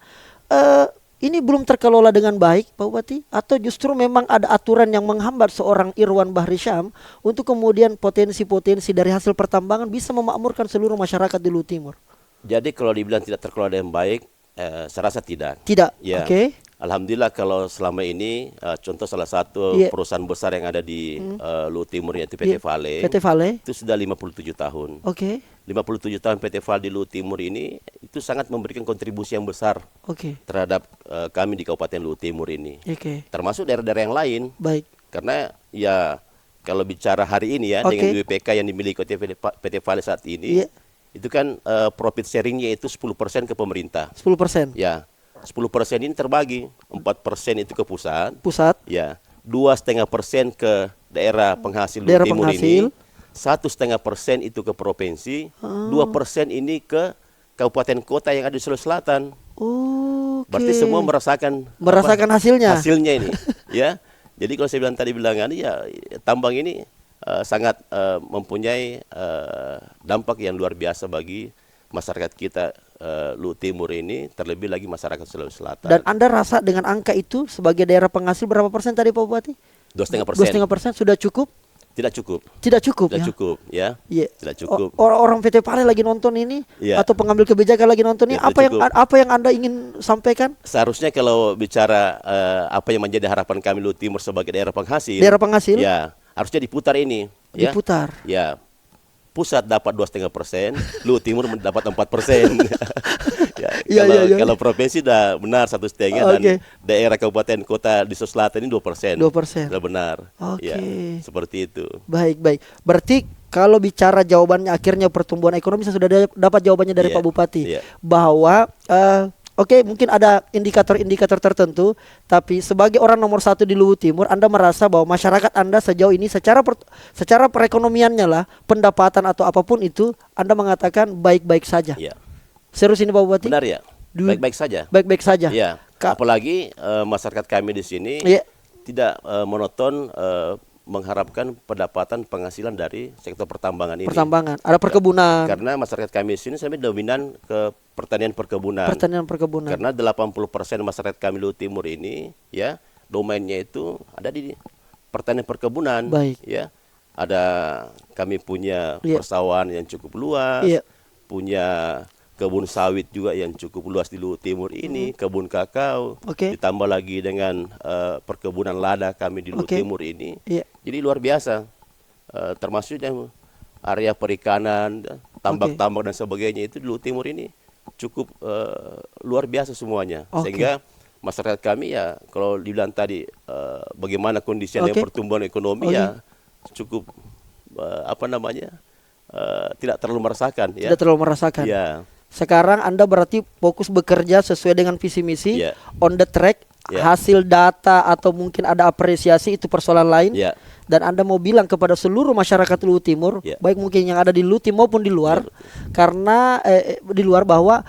Ini belum terkelola dengan baik Pak Bupati? Atau justru memang ada aturan yang menghambat seorang Irwan Bahri Syam untuk kemudian potensi-potensi dari hasil pertambangan bisa memakmurkan seluruh masyarakat di Luwu Timur? Jadi kalau dibilang tidak terkelola dengan baik, saya rasa tidak. Tidak? Ya. Alhamdulillah kalau selama ini contoh salah satu perusahaan besar yang ada di Luwu Timur yaitu PT Vale. PT Vale itu sudah 57 tahun. 57 tahun PT Vale di Luwu Timur ini itu sangat memberikan kontribusi yang besar terhadap kami di Kabupaten Luwu Timur ini. Termasuk daerah-daerah yang lain. Karena ya kalau bicara hari ini ya dengan UPK yang dimiliki PT Vale saat ini itu kan profit sharingnya itu 10% ke pemerintah. 10%? Ya. 10% ini terbagi, 4% itu ke pusat, ya, 2,5% ke daerah penghasil Luwu Timur ini, 1,5% itu ke provinsi, 2% ini ke kabupaten kota yang ada di Sulawesi Selatan. Berarti semua merasakan hasilnya. Hasilnya ini, ya. Jadi kalau saya bilang ya tambang ini sangat mempunyai dampak yang luar biasa bagi masyarakat kita Luwu Timur ini, terlebih lagi masyarakat Sulawesi Selatan. Dan Anda rasa dengan angka itu sebagai daerah penghasil berapa persen tadi Pak Bupati? 2,5% sudah cukup? Tidak cukup. Tidak cukup ya? Tidak cukup. Orang PT Vale lagi nonton ini atau pengambil kebijakan lagi nonton ini, apa yang Anda ingin sampaikan? Seharusnya kalau bicara apa yang menjadi harapan kami Luwu Timur sebagai daerah penghasil. Ya, harusnya diputar ini. Diputar. Ya. Pusat dapat 2,5%, Luwu Timur mendapat 4%. Kalau provinsi sudah benar 1,5 dan daerah kabupaten kota di Sulawesi Selatan ini 2%. Sudah benar. Ya, seperti itu. Baik. Berarti kalau bicara jawabannya akhirnya pertumbuhan ekonomi, saya sudah dapat jawabannya dari Pak Bupati bahwa Oke, mungkin ada indikator-indikator tertentu, tapi sebagai orang nomor satu di Luwu Timur, Anda merasa bahwa masyarakat Anda sejauh ini secara perekonomiannya lah, pendapatan atau apapun itu, Anda mengatakan baik-baik saja. Ya. Serius ini Pak Bupati? Benar ya. Baik-baik saja. Baik-baik saja. Ya. Apalagi masyarakat kami di sini Iya. tidak monoton mengharapkan pendapatan penghasilan dari sektor pertambangan ini. Pertambangan, ada perkebunan. Karena masyarakat kami di sini sampai dominan ke pertanian perkebunan. Perkebunan. Karena 80% masyarakat kami Luwu Timur ini ya domainnya itu ada di pertanian perkebunan. Baik. Ya. Ada kami punya Iya. persawahan yang cukup luas, Iya. punya kebun sawit juga yang cukup luas di Luwu Timur ini, kebun kakao, Oke. ditambah lagi dengan perkebunan lada kami di Luwu Oke. Timur ini. Iya. Jadi luar biasa, termasuk yang area perikanan, tambak-tambak dan sebagainya itu di Luwu Timur ini cukup luar biasa semuanya. Oke. Sehingga masyarakat kami ya kalau dibilang tadi bagaimana kondisi Oke. pertumbuhan ekonomi Oke. ya cukup tidak terlalu merasakan ya. Tidak terlalu merasakan. Ya. Sekarang Anda berarti fokus bekerja sesuai dengan visi misi, Iya. on the track, Iya. hasil data atau mungkin ada apresiasi itu persoalan lain. Ya. Dan Anda mau bilang kepada seluruh masyarakat Luwu Timur, Iya. baik mungkin yang ada di Luwu Timur maupun di luar, karena di luar bahwa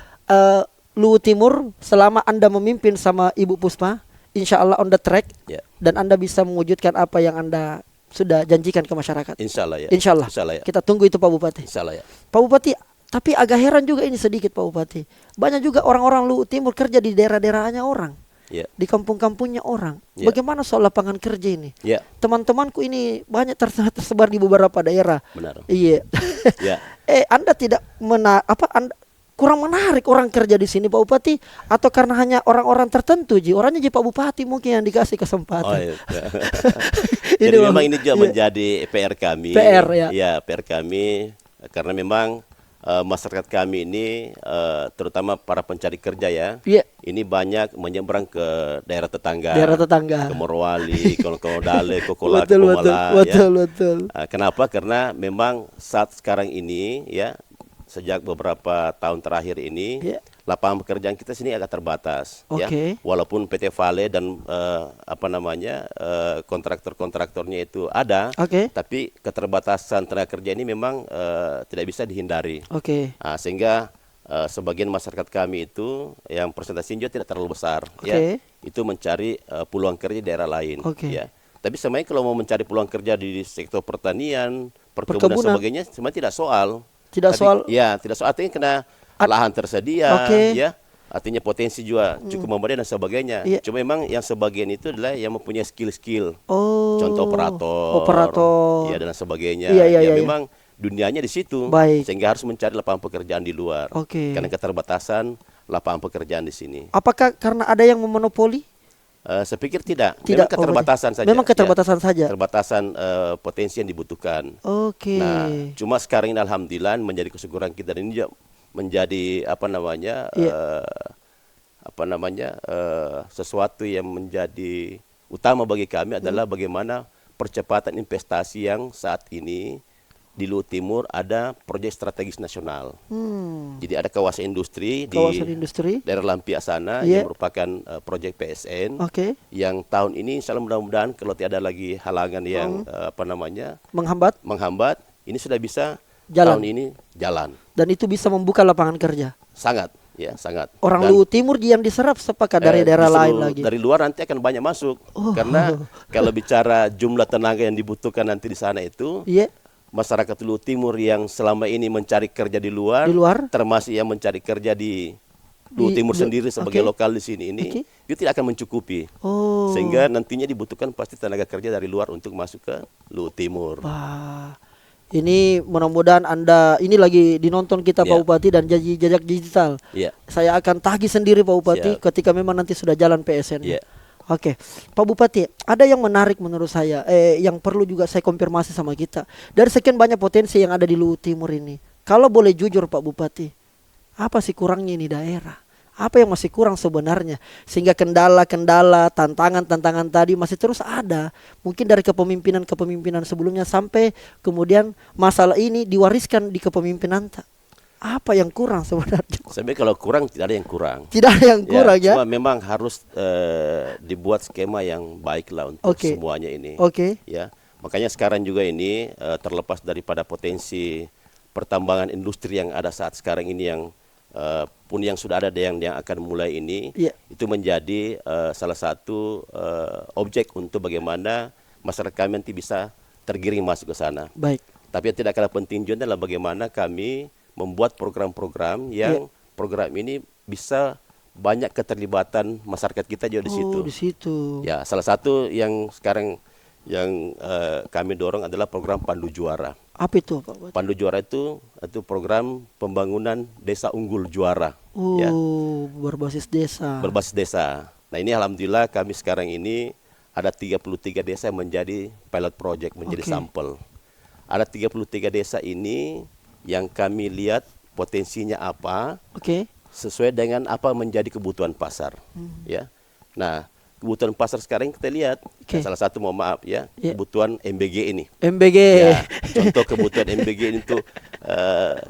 Luwu Timur selama Anda memimpin sama Ibu Puspa, insya Allah on the track, Ya. dan Anda bisa mewujudkan apa yang Anda sudah janjikan ke masyarakat. Insya Allah ya. Insya Allah. Insya Allah ya. Kita tunggu itu Pak Bupati. Insya Allah ya. Pak Bupati, tapi agak heran juga ini sedikit Pak Bupati. Banyak juga orang-orang Luwu Timur kerja di daerah-daerahnya orang, Ya. di kampung-kampungnya orang. Ya. Bagaimana soal lapangan kerja ini? Ya. Teman-temanku ini banyak tersebar di beberapa daerah. Benar. Iya. Ya. Anda tidak Anda kurang menarik orang kerja di sini Pak Bupati, atau karena hanya orang-orang tertentu orangnya Pak Bupati mungkin yang dikasih Oh, kesempatan. iya. Jadi Ini memang ini juga iya. menjadi PR kami. PR, ya. Ya, PR kami karena memang masyarakat kami ini terutama para pencari kerja ya. Iya. Ini banyak menyeberang ke daerah tetangga. Daerah tetangga. Ke Morowali, ke Dale, ke Kola, Betul, ke betul, Komala, betul, ya. betul. Kenapa? Karena memang saat sekarang ini ya sejak beberapa tahun terakhir ini Ya. lapangan pekerjaan kita sini agak terbatas ya. Oke. Walaupun PT Vale dan kontraktor-kontraktornya itu ada, Oke. tapi keterbatasan tenaga kerja ini memang tidak bisa dihindari. Oke. Sehingga sebagian masyarakat kami itu yang presentasinya juga tidak terlalu besar Oke. ya. Itu mencari peluang kerja di daerah lain Oke. ya. Tapi sebenarnya kalau mau mencari peluang kerja di sektor pertanian, perkebunan dan Perkebunan. sebagainya sebenarnya tidak soal. Tidak soal. Ya, tidak soal, artinya kena lahan tersedia Oke. ya. Artinya potensi juga cukup memadai dan sebagainya. Iya. Cuma memang yang sebagian itu adalah yang mempunyai skill-skill. Oh. Contoh operator. Operator. Ya, dan sebagainya. Iya, iya, Ya, iya. memang dunianya di situ. Baik. Sehingga harus mencari lapangan pekerjaan di luar. Oke. Karena keterbatasan lapangan pekerjaan di sini. Apakah karena ada yang memonopoli? Saya pikir tidak. Tidak. Memang keterbatasan saja. Memang keterbatasan ya. saja. Keterbatasan potensi yang dibutuhkan. Oke. Nah, cuma sekarang ini alhamdulillah menjadi kesyukuran kita, dan ini juga menjadi sesuatu yang menjadi utama bagi kami adalah bagaimana percepatan investasi yang saat ini di Luwu Timur ada proyek strategis nasional. Jadi ada kawasan industri Kawasan di industri. daerah Lampiak sana Iya. yang merupakan proyek PSN. Oke. Yang tahun ini insya Allah mudah-mudahan kalau tidak ada lagi halangan yang Menghambat ini sudah bisa Jalan. tahun ini jalan. dan itu bisa membuka lapangan kerja. Sangat ya, sangat. Orang Dan, Luwu Timur yang diserap sepakat dari daerah justru lain lagi. dari luar nanti akan banyak masuk. Karena kalau bicara jumlah tenaga yang dibutuhkan nanti di sana itu, Iya. masyarakat Luwu Timur yang selama ini mencari kerja di luar, termasuk yang mencari kerja di Luwu Timur sendiri sebagai oke. lokal di sini ini, Oke. itu tidak akan mencukupi. Oh. Sehingga nantinya dibutuhkan pasti tenaga kerja dari luar untuk masuk ke Luwu Timur. Wah. Ini mudah-mudahan Anda ini lagi dinonton kita Pak Iya. Bupati dan jejak digital. Iya. Saya akan tagih sendiri Pak Bupati Siap. ketika memang nanti sudah jalan PSN. Iya. Oke, Pak Bupati, ada yang menarik menurut saya, yang perlu juga saya konfirmasi sama kita. Dari sekian banyak potensi yang ada di Luwu Timur ini, kalau boleh jujur Pak Bupati, apa sih kurangnya ini daerah? Apa yang masih kurang sebenarnya? Sehingga kendala-kendala, tantangan-tantangan tadi masih terus ada. Mungkin dari kepemimpinan-kepemimpinan sebelumnya sampai kemudian masalah ini diwariskan di kepemimpinan. Apa yang kurang sebenarnya? Sebenarnya kalau kurang tidak ada yang kurang. Tidak ada yang kurang ya? Cuma memang harus dibuat skema yang baik lah untuk Oke. semuanya ini. Oke. Ya, makanya sekarang juga ini terlepas daripada potensi pertambangan industri yang ada saat sekarang ini yang pun yang sudah ada dan yang akan mulai ini, Iya. itu menjadi salah satu objek untuk bagaimana masyarakat kami nanti bisa tergiring masuk ke sana. Baik. Tapi yang tidak kalah penting juga adalah bagaimana kami membuat program-program yang program ini bisa banyak keterlibatan masyarakat kita juga di situ. Oh, di situ. Ya, salah satu yang sekarang yang kami dorong adalah program Pandu Juara. Apa itu, Pak Bupati? Pandu Juara itu program pembangunan desa unggul juara. Oh, Ya, berbasis desa. berbasis desa. Nah, ini alhamdulillah kami sekarang ini ada 33 desa yang menjadi pilot project, menjadi Oke. sampel. Ada 33 desa ini yang kami lihat potensinya apa Oke. sesuai dengan apa menjadi kebutuhan pasar. Ya. Nah, kebutuhan pasar sekarang kita lihat Oke. salah satu, mohon maaf ya, Ya. kebutuhan MBG ini. MBG. Ya, contoh kebutuhan MBG ini tuh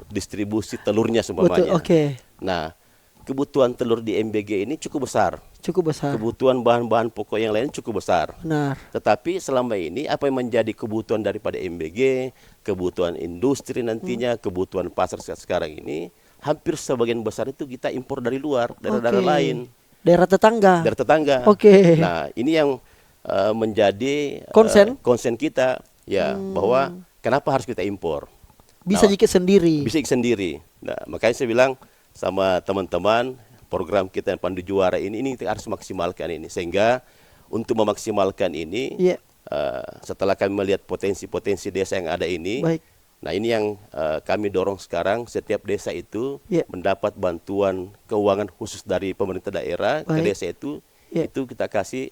distribusi telurnya Betul. seumpamanya. Oke. Nah, kebutuhan telur di MBG ini cukup besar. Cukup besar. Kebutuhan bahan-bahan pokok yang lain cukup besar. Benar. Tetapi selama ini apa yang menjadi kebutuhan daripada MBG, kebutuhan industri nantinya, kebutuhan pasar sekarang ini, hampir sebagian besar itu kita impor dari luar, dari daerah Oke. lain, Daerah tetangga. dari tetangga. Oke. Nah, ini yang menjadi Konsen? kita, ya, bahwa kenapa harus kita impor? Bisa Nah, dikit sendiri. bisa sendiri. Nah, makanya saya bilang sama teman-teman, program kita yang Pandu Juara ini kita harus maksimalkan ini, sehingga untuk memaksimalkan ini, Iya. setelah kami melihat potensi-potensi desa yang ada ini, Baik. nah ini yang kami dorong sekarang, setiap desa itu Iya. mendapat bantuan keuangan khusus dari pemerintah daerah ke Baik. desa itu, Iya. itu kita kasih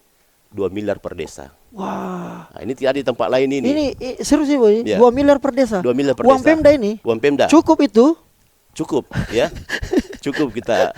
2 miliar per desa. Wah. Nah, ini tidak di tempat lain ini. Ini serius sih, Boy. Iya. 2 miliar per desa. 2 miliar per Uang desa. Pemda ini. Uang Pemda. Cukup itu? Cukup, ya. Cukup kita.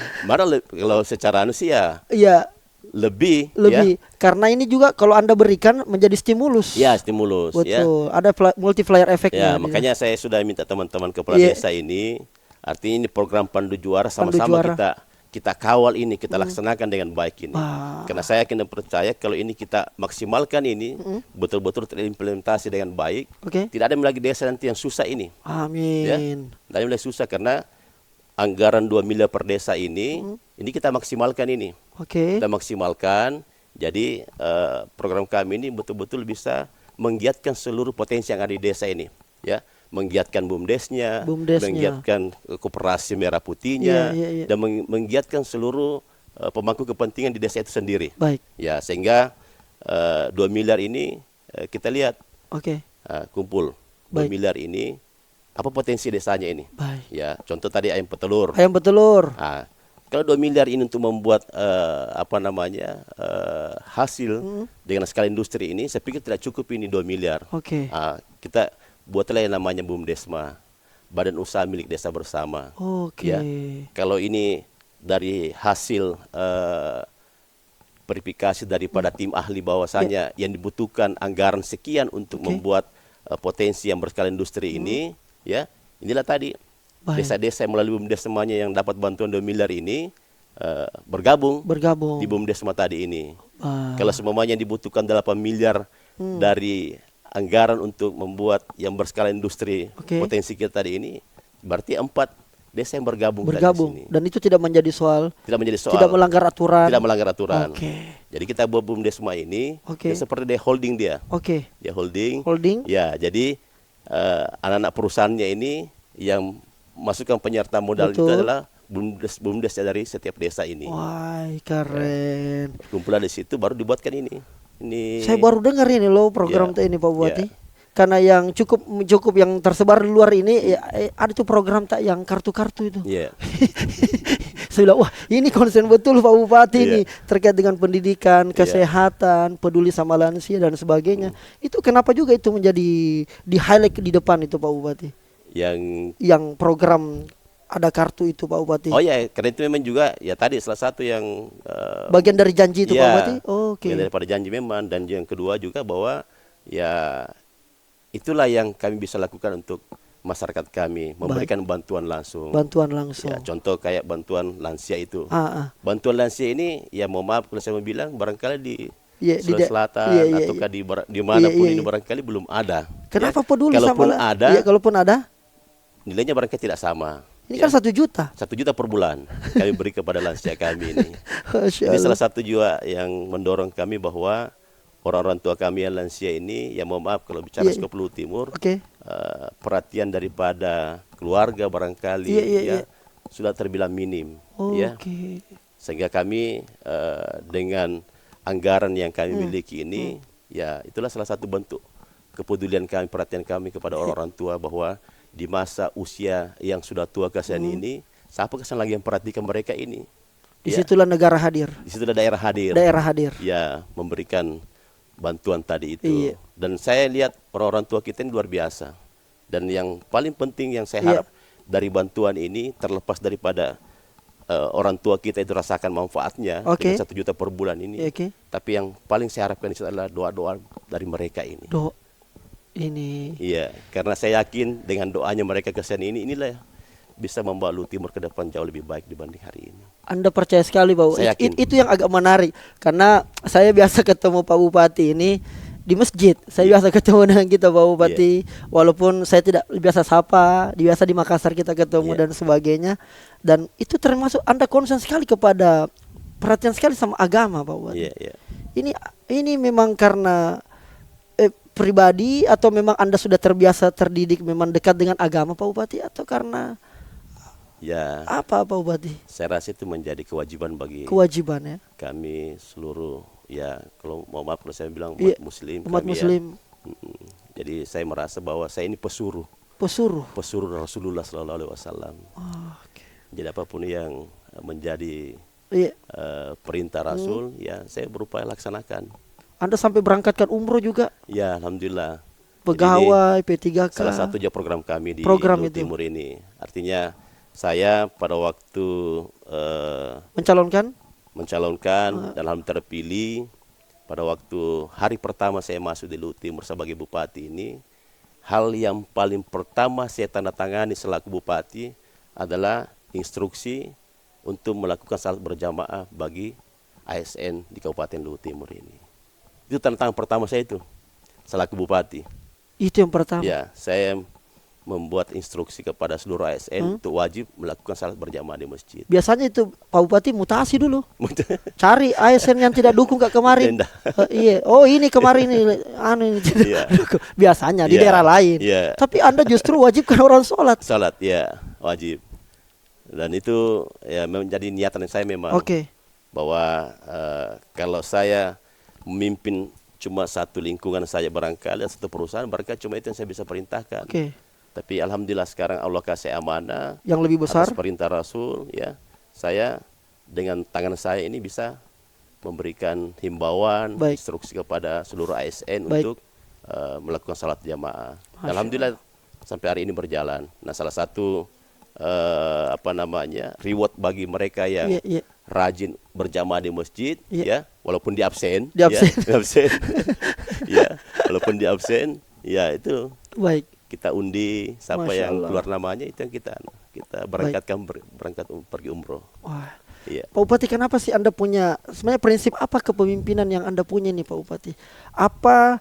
Kalau secara anu sih ya Iya, lebih. lebih. Karena ini juga kalau Anda berikan menjadi stimulus. Ya, stimulus. Ya. Betul. Ada multiplier efeknya. Ya, makanya saya sudah minta teman-teman kepala Iya. desa ini, artinya ini program Pandu Juara Pandu sama-sama Juara. kita kawal ini, kita laksanakan dengan baik ini. Wah. Karena saya yakin dan percaya kalau ini kita maksimalkan ini, betul-betul terimplementasi dengan baik, Oke. tidak ada lagi desa nanti yang susah ini. Ya, Amin. tidak ada lagi susah karena anggaran 2 miliar per desa ini kita maksimalkan ini. Oke. Kita maksimalkan, jadi program kami ini betul-betul bisa menggiatkan seluruh potensi yang ada di desa ini, ya, menggiatkan BUMDesnya, BUMDesnya. menggiatkan koperasi merah putihnya, Iya, iya. dan menggiatkan seluruh pemangku kepentingan di desa itu sendiri. Baik. Ya, sehingga 2 miliar ini kita lihat Oke. kumpul 2 Baik. miliar ini apa potensi desanya ini. Baik. Ya, contoh tadi ayam petelur. Ayam petelur. Nah, kalau 2 miliar ini untuk membuat hasil dengan skala industri ini, saya pikir tidak cukup ini 2 miliar. Oke. Kita buatlah yang namanya BUMDesma, Badan Usaha Milik Desa Bersama. Oke. Ya. Kalau ini dari hasil verifikasi daripada tim ahli bahwasanya yang dibutuhkan anggaran sekian untuk Oke. membuat potensi yang berskala industri ini, ya, inilah tadi Baik. desa-desa yang melalui BUMDesmanya yang dapat bantuan 2 miliar ini bergabung Bergabung. di BUMDesma tadi ini. Ah. Kalau semuanya dibutuhkan 8 miliar dari anggaran untuk membuat yang berskala industri Oke. potensi kita tadi ini, berarti 4 desa yang bergabung tadi di Bergabung. sini. Dan itu tidak menjadi soal. Tidak menjadi soal. Tidak melanggar aturan. Tidak melanggar aturan. Oke. Jadi kita buat BUMDesma ini, Oke. dia seperti dia holding dia. Oke. Dia holding. Holding. Ya, jadi anak-anak perusahaannya ini yang masukkan penyerta modal itu Betul. adalah BUMDes dari setiap desa ini. Wah, keren. Kumpulan di situ baru dibuatkan ini. Ini Saya baru dengar ini loh program Ya. ini Pak Bupati. Ya. Karena yang cukup yang tersebar di luar ini ya, ada tuh program tak yang kartu-kartu itu. Iya. Saya bilang, wah ini konsen betul Pak Bupati Iya. ini terkait dengan pendidikan, kesehatan, peduli sama lansia dan sebagainya. Itu kenapa juga itu menjadi di highlight di depan itu Pak Bupati? Yang Yang program ada kartu itu Pak Bupati. oh ya, karena itu memang juga ya tadi salah satu yang Bagian dari janji itu Pak ya, Bupati. Oke. yang daripada janji memang, dan yang kedua juga bahwa ya itulah yang kami bisa lakukan untuk masyarakat kami, memberikan bantuan langsung. Bantuan langsung. Ya, contoh kayak bantuan lansia itu. Ah, ah. Bantuan lansia ini, ya mohon maaf kalau saya mau bilang, barangkali di Iya, di Sulawesi da- Selatan iya, iya, ataukah iya. di manapun Iya, ini iya. barangkali belum ada. Kenapa ya. peduli Kalaupun sama ada, Iya, kalaupun ada, nilainya barangkali tidak sama. ini ya. kan 1 juta. 1 juta per bulan kami beri kepada lansia kami ini. Masya Ini Allah. salah satu juga yang mendorong kami bahwa orang-orang tua kami yang lansia ini, ya mohon maaf kalau bicara Iya, skop Luhut Timur, Oke. perhatian daripada keluarga barangkali Iya, iya, ya iya. sudah terbilang minim, Oke. ya. Sehingga kami dengan anggaran yang kami miliki ini, ya itulah salah satu bentuk kepedulian kami, perhatian kami kepada orang-orang tua bahwa di masa usia yang sudah tua kasihan ini, siapa kesan lagi yang perhatikan mereka ini? Ya, Disitulah negara hadir. di situ ada daerah hadir. Daerah hadir. Ya, memberikan bantuan tadi itu. Iya. Dan saya lihat orang-orang tua kita ini luar biasa. Dan yang paling penting yang saya Iya. harap dari bantuan ini, terlepas daripada orang tua kita itu rasakan manfaatnya Oke. dengan 1 juta per bulan ini. Oke. Tapi yang paling saya harapkan itu adalah doa-doa dari mereka ini. Ini. Iya, karena saya yakin dengan doanya mereka ke sana inilah bisa membawa Luhut Timur ke depan jauh lebih baik dibanding hari ini. Anda percaya sekali bahwa Saya yakin. itu yang agak menarik, karena saya biasa ketemu Pak Bupati ini di masjid. Saya biasa ketemu dengan kita Pak Bupati, walaupun saya tidak biasa sapa, biasa di Makassar kita ketemu dan sebagainya. Dan itu termasuk Anda concern sekali kepada, perhatian sekali sama agama Pak Bupati. Iya, iya. Ini memang karena pribadi atau memang Anda sudah terbiasa terdidik memang dekat dengan agama Pak Bupati, atau karena Ya, apa Pak Bupati? saya rasa itu menjadi kewajiban bagi Kewajiban ya. kami seluruh, ya kalau mau maaf kalau saya bilang Iya, umat muslim. Umat kami ya. Muslim. Jadi saya merasa bahwa saya ini pesuruh Pesuruh. Rasulullah Sallallahu Alaihi Wasallam. Oke. Jadi apapun yang menjadi Iya. perintah Rasul, ya saya berupaya laksanakan. Anda sampai berangkatkan umroh juga, Ya, alhamdulillah. pegawai Jadi P3K. ini salah satu juga program kami di Program Luhut itu. Timur ini. Artinya saya pada waktu mencalonkan dan alhamdulillah terpilih, pada waktu hari pertama saya masuk di Luhut Timur sebagai bupati ini, hal yang paling pertama saya tanda tangani selaku bupati adalah instruksi untuk melakukan salat berjamaah bagi ASN di Kabupaten Luhut Timur ini. Itu tanda tangan pertama saya itu selaku bupati. Itu yang pertama. Ya, saya membuat instruksi kepada seluruh ASN untuk wajib melakukan salat berjamaah di masjid. Biasanya itu Pak Bupati mutasi dulu. Cari ASN yang tidak dukung gak kemarin. Tenda. Iya. Oh ini kemarin ini ini tidak Iya. dukung. Biasanya di Iya. daerah lain. Iya. Tapi Anda justru wajibkan orang sholat. Salat, ya, wajib. Dan itu ya menjadi niatan saya memang. Oke. Bahwa kalau saya memimpin cuma satu lingkungan saja barangkali, satu perusahaan, barangkali cuma itu yang saya bisa perintahkan. Oke. Tapi alhamdulillah sekarang Allah kasih amanah Yang lebih besar. atas perintah Rasul, ya. Saya dengan tangan saya ini bisa memberikan himbauan, Baik. instruksi kepada seluruh ASN Baik. untuk melakukan salat jamaah. Masya Alhamdulillah sampai hari ini berjalan. Nah, salah satu reward bagi mereka yang Iya, iya. rajin berjamaah di masjid, Iya. ya, walaupun di absen, Di absen. ya, di absen, ya, walaupun di absen, ya itu Baik. kita undi siapa Masya yang Allah. keluar namanya, itu yang kita berangkatkan berangkat pergi umroh. Wah. Iya. Pak Bupati, kenapa sih Anda punya, sebenarnya prinsip apa kepemimpinan yang Anda punya nih Pak Bupati? Apa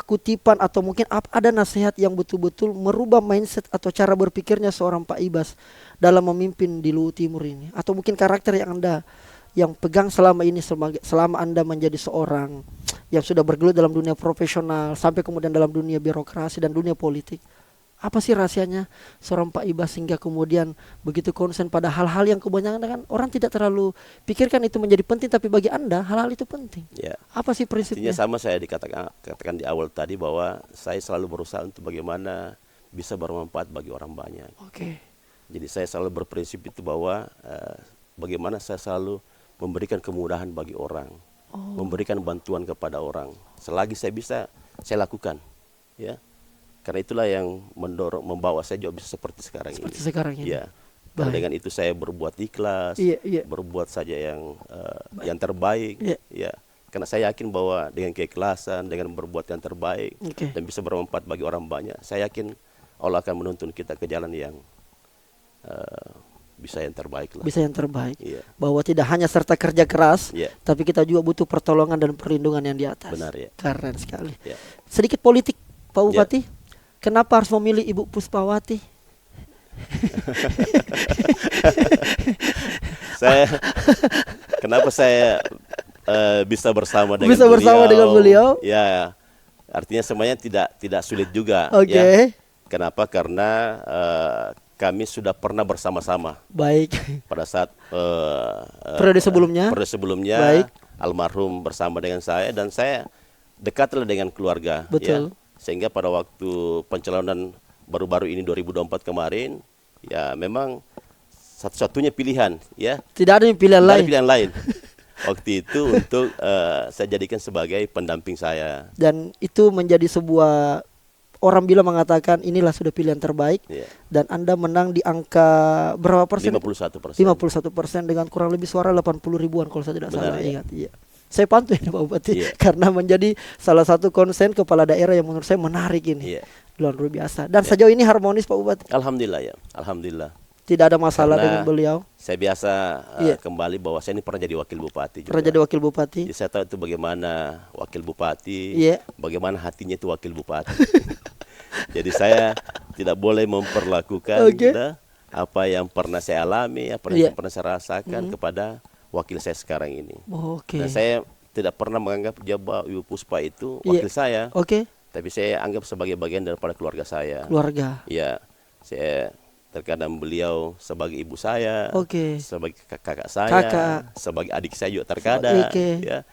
kutipan atau mungkin ada nasihat yang betul-betul merubah mindset atau cara berpikirnya seorang Pak Ibas dalam memimpin di Luhut Timur ini? Atau mungkin karakter yang Anda yang pegang selama ini, selama Anda menjadi seorang yang sudah bergelut dalam dunia profesional sampai kemudian dalam dunia birokrasi dan dunia politik? Apa sih rahasianya seorang Pak Ibas sehingga kemudian begitu konsen pada hal-hal yang kebanyakan kan orang tidak terlalu pikirkan itu menjadi penting, tapi bagi Anda hal-hal itu penting. Ya. Apa sih prinsipnya? Intinya sama saya katakan di awal tadi bahwa saya selalu berusaha untuk bagaimana bisa bermanfaat bagi orang banyak. Oke. Jadi saya selalu berprinsip itu bahwa bagaimana saya selalu memberikan kemudahan bagi orang, memberikan bantuan kepada orang. Selagi saya bisa, saya lakukan, ya. Karena itulah yang membawa saya juga bisa seperti sekarang Seperti ini. sekarang ini. Ya. Karena Baik. dengan itu saya berbuat ikhlas, Iya, iya. berbuat saja yang terbaik, Iya. ya. Karena saya yakin bahwa dengan keikhlasan, dengan berbuat yang terbaik Oke. dan bisa bermanfaat bagi orang banyak, saya yakin Allah akan menuntun kita ke jalan yang bisa yang terbaik lah. Bisa yang terbaik. Iya. Bahwa tidak hanya serta kerja keras, Iya. tapi kita juga butuh pertolongan dan perlindungan yang di atas. Benar ya. Keren sekali. Ya. Sedikit politik, Pak Bupati. Kenapa harus memilih Ibu Puspawati? Kenapa saya bisa bersama dengan Bisa bersama dengan beliau? Ya, artinya semuanya tidak sulit juga. Oke. Ya. Kenapa? Karena kami sudah pernah bersama-sama Baik. pada saat Periode sebelumnya. Baik. Almarhum bersama dengan saya dan saya dekatlah dengan keluarga. Betul. Ya. Sehingga pada waktu pencalonan baru-baru ini 2024 kemarin, ya memang satu-satunya pilihan, ya. Tidak ada yang pilihan Tidak ada lain. pilihan lain. Waktu itu untuk saya jadikan sebagai pendamping saya. Dan itu menjadi sebuah, orang bila mengatakan inilah sudah pilihan terbaik. Ya. Dan Anda menang di angka berapa persen? 51%. 51% dengan kurang lebih suara 80 ribuan kalau saya tidak Benar, salah. ya. Ingat, iya. Saya pantau ini Pak Bupati, Iya. karena menjadi salah satu konsen kepala daerah yang menurut saya menarik ini. Iya. Luar biasa. Dan sejauh ini harmonis Pak Bupati. Alhamdulillah ya, alhamdulillah. Tidak ada masalah Karena dengan beliau. Saya biasa Iya. kembali bahwa saya ini pernah jadi wakil bupati juga. Pernah jadi wakil bupati. Jadi saya tahu itu bagaimana wakil bupati, Iya. bagaimana hatinya itu wakil bupati. Jadi saya tidak boleh memperlakukan Oke. apa yang pernah saya alami, apa Iya. yang pernah saya rasakan kepada wakil saya sekarang ini. Oke. Dan saya tidak pernah menganggap Jabar Ibu Puspa itu Iya. wakil saya, Oke. tapi saya anggap sebagai bagian daripada keluarga saya. Keluarga. Ya, saya terkadang beliau sebagai ibu saya, Oke. sebagai kakak saya, Kakak. sebagai adik saya juga terkadang, Oke. ya.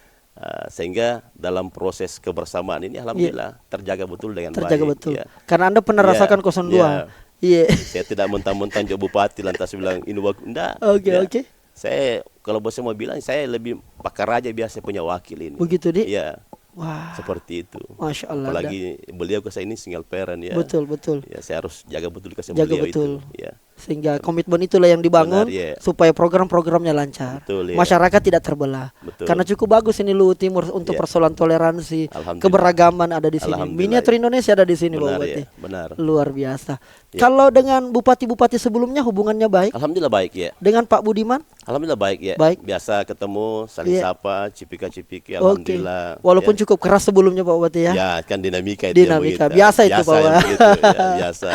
Sehingga dalam proses kebersamaan ini alhamdulillah terjaga betul dengan Terjaga baik. betul. Ya. Karena Anda pernah Ya, rasakan 02. ya. Iya. Saya tidak mentang-mentang jadi bupati lantas bilang ini enggak. Oke, ya. oke. Saya kalau bosnya mau bilang saya lebih pakar aja biasa punya wakil ini. Begitu, Dik? Iya, Wah. seperti itu. Masya Allah. Apalagi beliau ke saya ini single parent ya. Betul, betul. Ya, saya harus jaga betul kasih Jaga beliau betul. itu. Ya. Sehingga komitmen itulah yang dibangun Benar, iya. supaya program-programnya lancar. Betul, iya. Masyarakat tidak terbelah. Betul. Karena cukup bagus ini Luhut Timur untuk Iya. persoalan toleransi, Alhamdulillah. keberagaman ada di sini. Alhamdulillah, Miniatur iya. Indonesia ada di sini, Pak Benar Bupati. ya, benar. Luar biasa. Iya. Kalau dengan bupati-bupati sebelumnya hubungannya baik, Alhamdulillah baik ya. dengan Pak Budiman? Alhamdulillah baik ya. Baik. Biasa ketemu, saling Iya. sapa, cipika-cipiki, Oke. alhamdulillah. Walaupun ya. cukup keras sebelumnya Pak Bupati ya. Ya, kan dinamika itu yang Dinamika. begitu. Biasa itu, Pak yang Wak. begitu, ya, biasa.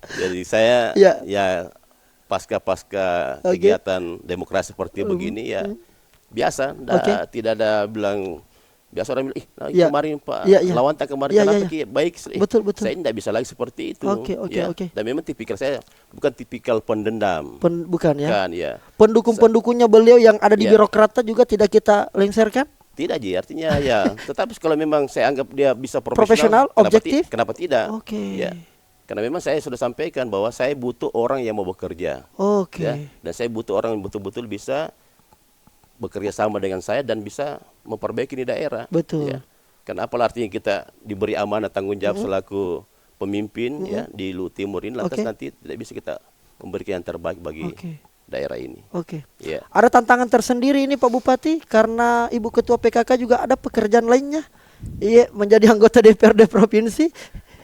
Jadi saya Iya. ya pasca Oke. kegiatan demokrasi seperti begini ya biasa, Oke. tidak ada bilang biasa orang bilang Iya. kemarin Pak Iya, iya. Lawanta kemarin Iya, kenapa iya, Ki? Baik. Betul, betul. Saya tidak bisa lagi seperti itu. Oke, oke, ya. oke. Dan memang tipikal saya bukan tipikal pendendam. Bukan ya. Kan ya. Pendukung-pendukungnya beliau yang ada di Iya. birokrata juga tidak kita lengserkan? Tidak Ji, artinya ya. Tetapi kalau memang saya anggap dia bisa Profesional, kenapa objektif? kenapa tidak? Oke. Ya. Karena memang saya sudah sampaikan bahwa saya butuh orang yang mau bekerja. Oke. Ya. Dan saya butuh orang yang betul-betul bisa bekerja sama dengan saya dan bisa memperbaiki di daerah. Betul. Ya. Karena apalah artinya kita diberi amanah tanggung jawab selaku pemimpin ya di Luhut Timur ini lantas Oke. nanti tidak bisa kita memberikan yang terbaik bagi Oke. daerah ini. Oke. Ya. Ada tantangan tersendiri ini Pak Bupati karena Ibu Ketua PKK juga ada pekerjaan lainnya. Iya, menjadi anggota DPRD provinsi.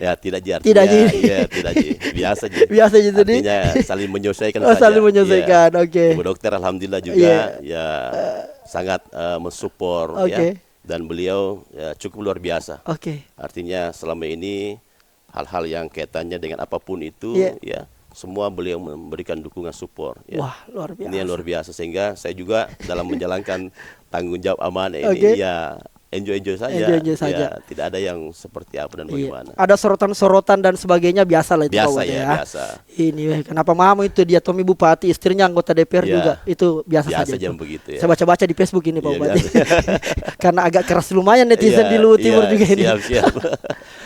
Ya tidak Ji, Tidak, artinya Ji. ya tidak Ji. Biasa Ji. Biasa gitu, Di. Artinya saling menyesuaikan Oh, saja. saling menyesuaikan, Ya. oke. Ibu dokter alhamdulillah juga Iya. ya sangat mensupport Oke. ya dan beliau ya, cukup luar biasa. Oke. Artinya selama ini hal-hal yang kaitannya dengan apapun itu Iya. ya semua beliau memberikan dukungan support ya. Wah, luar biasa. Ini yang luar biasa sehingga saya juga dalam menjalankan tanggung jawab amanah ini Oke. ya enjoy saja. Enjoy saja. Ya, tidak ada yang seperti apa dan Iya. bagaimana. Ada sorotan-sorotan dan sebagainya biasa lah itu Pak Biasa Bupati ya, biasa. Ini kenapa mamu itu dia Tommy Bupati, istrinya anggota DPR Iya. juga. Itu biasa Biasa saja jam itu. begitu ya. Saya baca-baca di Facebook ini Pak Iya, Bupati. biasa. Karena agak keras lumayan netizen Iya, di Luhut Timur iya, juga ini. Siap.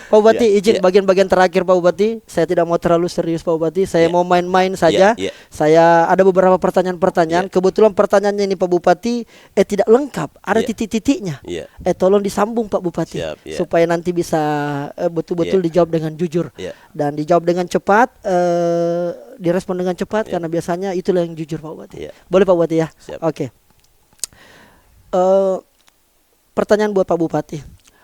Pak Bupati Iya, izin iya. bagian-bagian terakhir Pak Bupati. Saya tidak mau terlalu serius Pak Bupati. Saya Iya. mau main-main saja. Iya, iya. Saya ada beberapa pertanyaan-pertanyaan. Iya. Kebetulan pertanyaannya ini Pak Bupati tidak lengkap. Ada Iya. titik-titiknya. Iya. Tolong disambung Pak Bupati Siap, iya. supaya nanti bisa betul-betul Iya. dijawab dengan jujur Iya. dan dijawab dengan cepat. Direspon dengan cepat Iya. karena biasanya itulah yang jujur Pak Bupati. Iya. Boleh Pak Bupati ya? Siap. Oke. Pertanyaan buat Pak Bupati.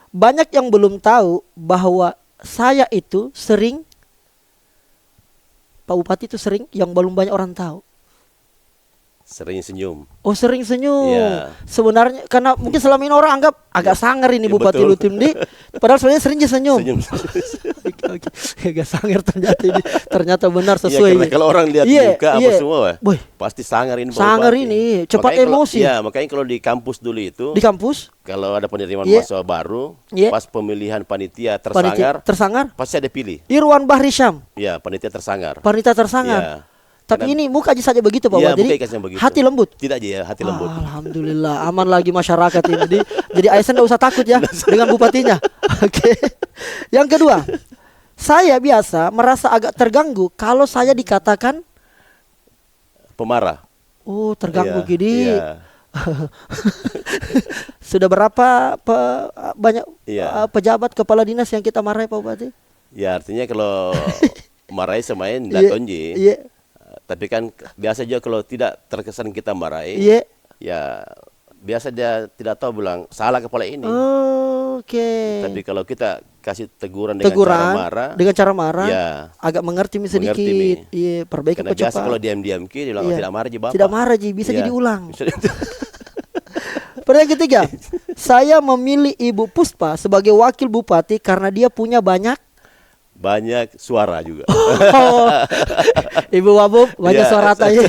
Banyak yang belum tahu bahwa saya itu sering Pak Bupati itu sering yang belum banyak orang tahu? Sering senyum. Oh, sering senyum. Iya. Sebenarnya karena mungkin selama ini orang anggap agak sangar ini Ya, Bupati betul. Lutimdi, padahal sebenarnya sering dia senyum. Senyum. Oke. Agak sangar ternyata ini. Ternyata benar Iya, sesuai. karena kalau orang lihat Iya, muka apa iya. semua, wah, Boy, pasti sangar ini Pak sangar Bupati. ini, cepat Makanya kalau- emosi. Iya, makanya kalau di kampus dulu itu, di kampus kalau ada penerimaan Iya. mahasiswa baru, Iya. pas pemilihan panitia panitia tersangar, tersangar. pasti ada pilih. Irwan Bahri Syam, Ya, panitia tersangar. panitia tersangar. Iya. Tapi Karena- ini muka aja saja begitu Pak Iya, Bupati. muka Jadi kasih begitu. hati lembut. Tidak aja ya, hati lembut. Alhamdulillah aman lagi masyarakat ini. Jadi ASN tidak usah takut ya dengan bupatinya. Oke. Yang kedua, saya biasa merasa agak terganggu kalau saya dikatakan Pemarah. oh terganggu Iya, gini. iya. Sudah berapa banyak Iya. pejabat kepala dinas yang kita marahi Pak Bupati? Ya, artinya kalau marahi semain Iya, datonji. iya. Tapi kan biasa juga kalau tidak terkesan kita marahi, Iya. ya biasa dia tidak tahu bilang salah kepala ini. Oke. Tapi kalau kita kasih teguran dengan Teguran cara marah, dengan cara marah, ya, agak mengerti sedikit. Mengerti, Mi. Iya, perbaiki karena biasa cepat. kalau diam-diam dia bilang Iya. tidak marah ji bapak. Tidak marah ji, bisa Iya. jadi ulang. Bisa- Pertanyaan ketiga, saya memilih Ibu Puspa sebagai wakil bupati karena dia punya banyak. Banyak suara juga. Oh, Ibu Wabub banyak Iya. suara tanya.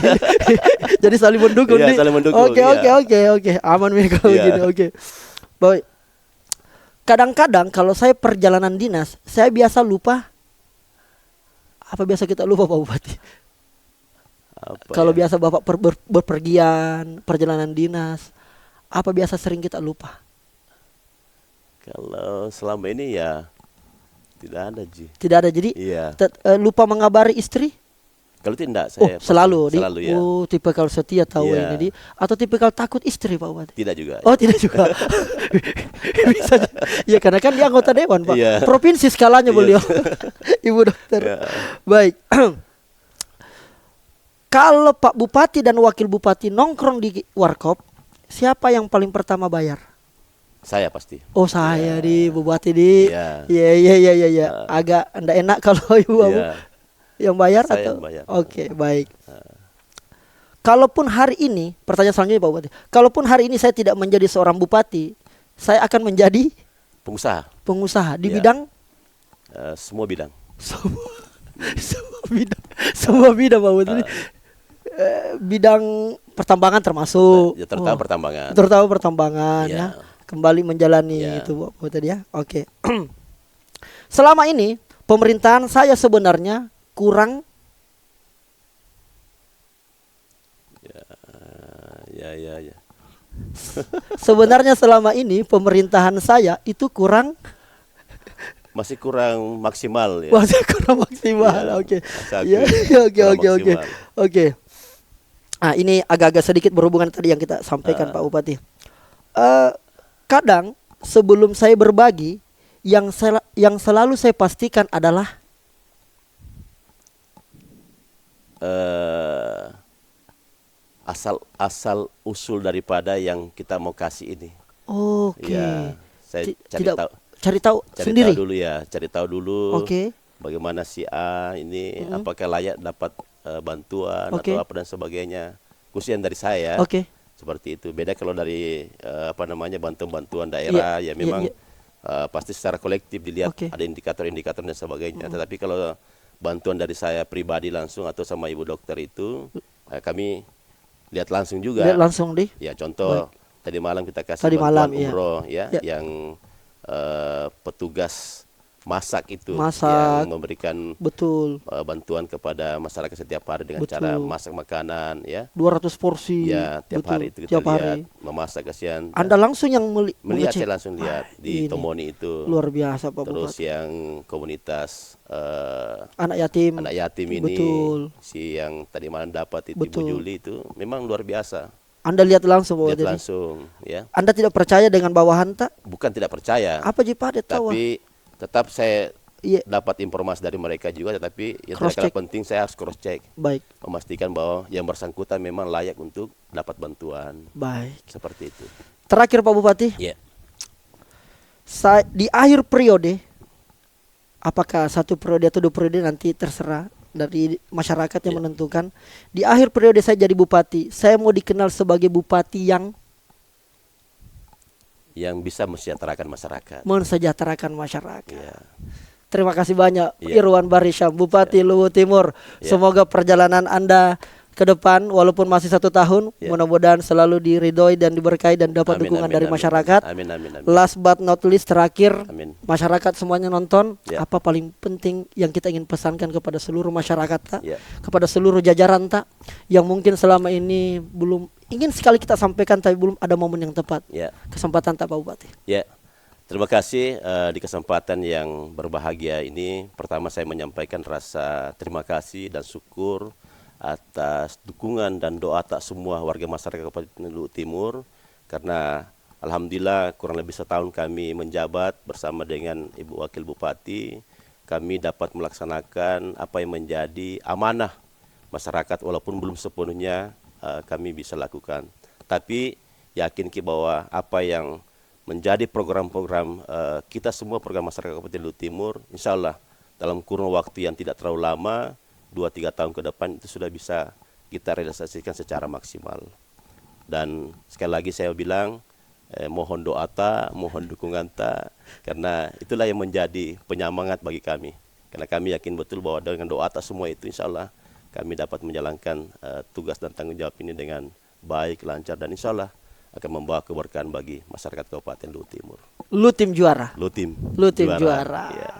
Jadi saling mendukung Iya, nih. saling mendukung, Oke, iya. oke. Aman nih kalau Iya. gini. Oke. Baik. Kadang-kadang kalau saya perjalanan dinas, saya biasa lupa. Apa biasa kita lupa Pak Bupati? Apa Kalau ya? biasa Bapak berpergian, perjalanan dinas, apa biasa sering kita lupa? Kalau selama ini ya tidak ada ji. Tidak ada jadi Iya. lupa mengabari istri? Kalau tidak Oh, saya selalu, selalu ya. Oh, tipikal setia tahu Iya. ini atau tipikal takut istri Pak Bupati? Tidak juga. Oh, tidak juga. Bisa. Ya karena kan dia anggota dewan, Pak. Iya. Provinsi skalanya Iya. beliau. Ibu dokter. Ya. Baik. Kalau Pak Bupati dan Wakil Bupati nongkrong di warkop, siapa yang paling pertama bayar? Saya pasti. Oh, saya di Bupati di. Iya. Iya. Agak enggak enak kalau Ibu Abu Iya. yang bayar Saya atau? yang bayar. Oke, baik. Kalaupun hari ini, pertanyaan selanjutnya Pak Bupati. Kalaupun hari ini saya tidak menjadi seorang bupati, saya akan menjadi Pengusaha. pengusaha di Iya. bidang Semua bidang. semua bidang Pak Bupati. Bidang pertambangan termasuk. Ya, terutama Oh, pertambangan. terutama pertambangan Iya. ya. Kembali menjalani Iya. itu Pak Bupati ya. Oke. Selama ini pemerintahan saya sebenarnya kurang Ya. sebenarnya selama ini pemerintahan saya itu kurang Masih kurang maksimal ya. masih kurang maksimal. Iya, Oke. saya Ya, akui. oke. Kurang Oke. Ah, ini agak-agak sedikit berhubungan tadi yang kita sampaikan Pak Bupati. Kadang sebelum saya berbagi yang selalu saya pastikan adalah asal usul daripada yang kita mau kasih ini. oke. Ya, saya Tidak cari tahu cari sendiri. tahu dulu ya, cari tahu dulu. Oke. Bagaimana si A ini apakah layak dapat bantuan Oke. atau apa dan sebagainya. Khususnya dari saya. Oke. Seperti itu. Beda kalau dari bantuan-bantuan daerah Iya, ya memang iya. pasti secara kolektif dilihat Oke. ada indikator-indikator dan sebagainya. Tetapi kalau bantuan dari saya pribadi langsung atau sama ibu dokter itu kami lihat langsung juga. Lihat langsung di. Ya contoh tadi malam kita kasih Tadi bantuan malam, iya. umroh ya Ya. yang petugas masak itu Masak. yang memberikan Betul. bantuan kepada masyarakat setiap hari dengan Betul. cara masak makanan ya. 200 porsi. Ya, tiap Betul. hari itu kita Tiap lihat hari. memasak kasihan. Anda langsung yang Melihat mengecek. saya langsung lihat di ini Tomoni itu. Luar biasa Pak Terus Bupati. yang komunitas Anak yatim. anak yatim ini, Betul. si yang tadi malam dapat itu Betul. Ibu Juli itu memang luar biasa. Anda lihat langsung Pak Lihat Bupati. langsung ya. Anda tidak percaya dengan bawahan tak? Bukan tidak percaya, Apa Ji Pak dia tahu? tapi tetap saya Iya, dapat informasi dari mereka juga, tetapi yang Cross tidak check. kalah penting saya harus cross check, baik. memastikan bahwa yang bersangkutan memang layak untuk dapat bantuan Baik. seperti itu. Terakhir Pak Bupati, Ya. di akhir periode, apakah satu periode atau dua periode nanti terserah. dari masyarakat yang menentukan. Di akhir periode saya jadi bupati, saya mau dikenal sebagai bupati yang bisa mensejahterakan masyarakat. mensejahterakan masyarakat. Ya. Terima kasih banyak Ya. Irwan Barisham, Bupati Luwu Timur. Ya. Semoga perjalanan Anda ke depan walaupun masih 1 tahun, Ya. mudah-mudahan selalu diridhoi dan diberkahi dan dapat Amin, dukungan amin, dari amin. masyarakat. Amin, amin, amin. Last but not least, terakhir, Amin. masyarakat semuanya nonton. Ya. Apa paling penting yang kita ingin pesankan kepada seluruh masyarakat, tak? Ya. Kepada seluruh jajaran, tak? Yang mungkin selama ini belum ingin sekali kita sampaikan tapi belum ada momen yang tepat. Ya. Kesempatan, tak, Pak Bupati? Ya. Terima kasih di kesempatan yang berbahagia ini. Pertama saya menyampaikan rasa terima kasih dan syukur atas dukungan dan doa tak semua warga masyarakat Kabupaten Luwu Timur, karena alhamdulillah kurang lebih setahun kami menjabat bersama dengan Ibu Wakil Bupati, kami dapat melaksanakan apa yang menjadi amanah masyarakat walaupun belum sepenuhnya kami bisa lakukan. Tapi yakin bahwa apa yang menjadi program-program kita semua, program masyarakat Kabupaten Luwu Timur, insya Allah dalam kurun waktu yang tidak terlalu lama, 2-3 tahun ke depan itu sudah bisa kita realisasikan secara maksimal. Dan sekali lagi saya bilang mohon doa ta, mohon dukungan ta, karena itulah yang menjadi penyemangat bagi kami. Karena kami yakin betul bahwa dengan doa ta semua itu insya Allah kami dapat menjalankan tugas dan tanggung jawab ini dengan baik, lancar, dan insya Allah akan membawa keberkahan bagi masyarakat Kabupaten Luwu Timur. Lu tim juara. Luwu Tim juara. Ya.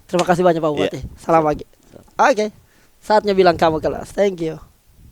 Terima kasih banyak Pak Bupati. Ya. Salam pagi. Oke. Saatnya bilang kamu kelas. Thank you.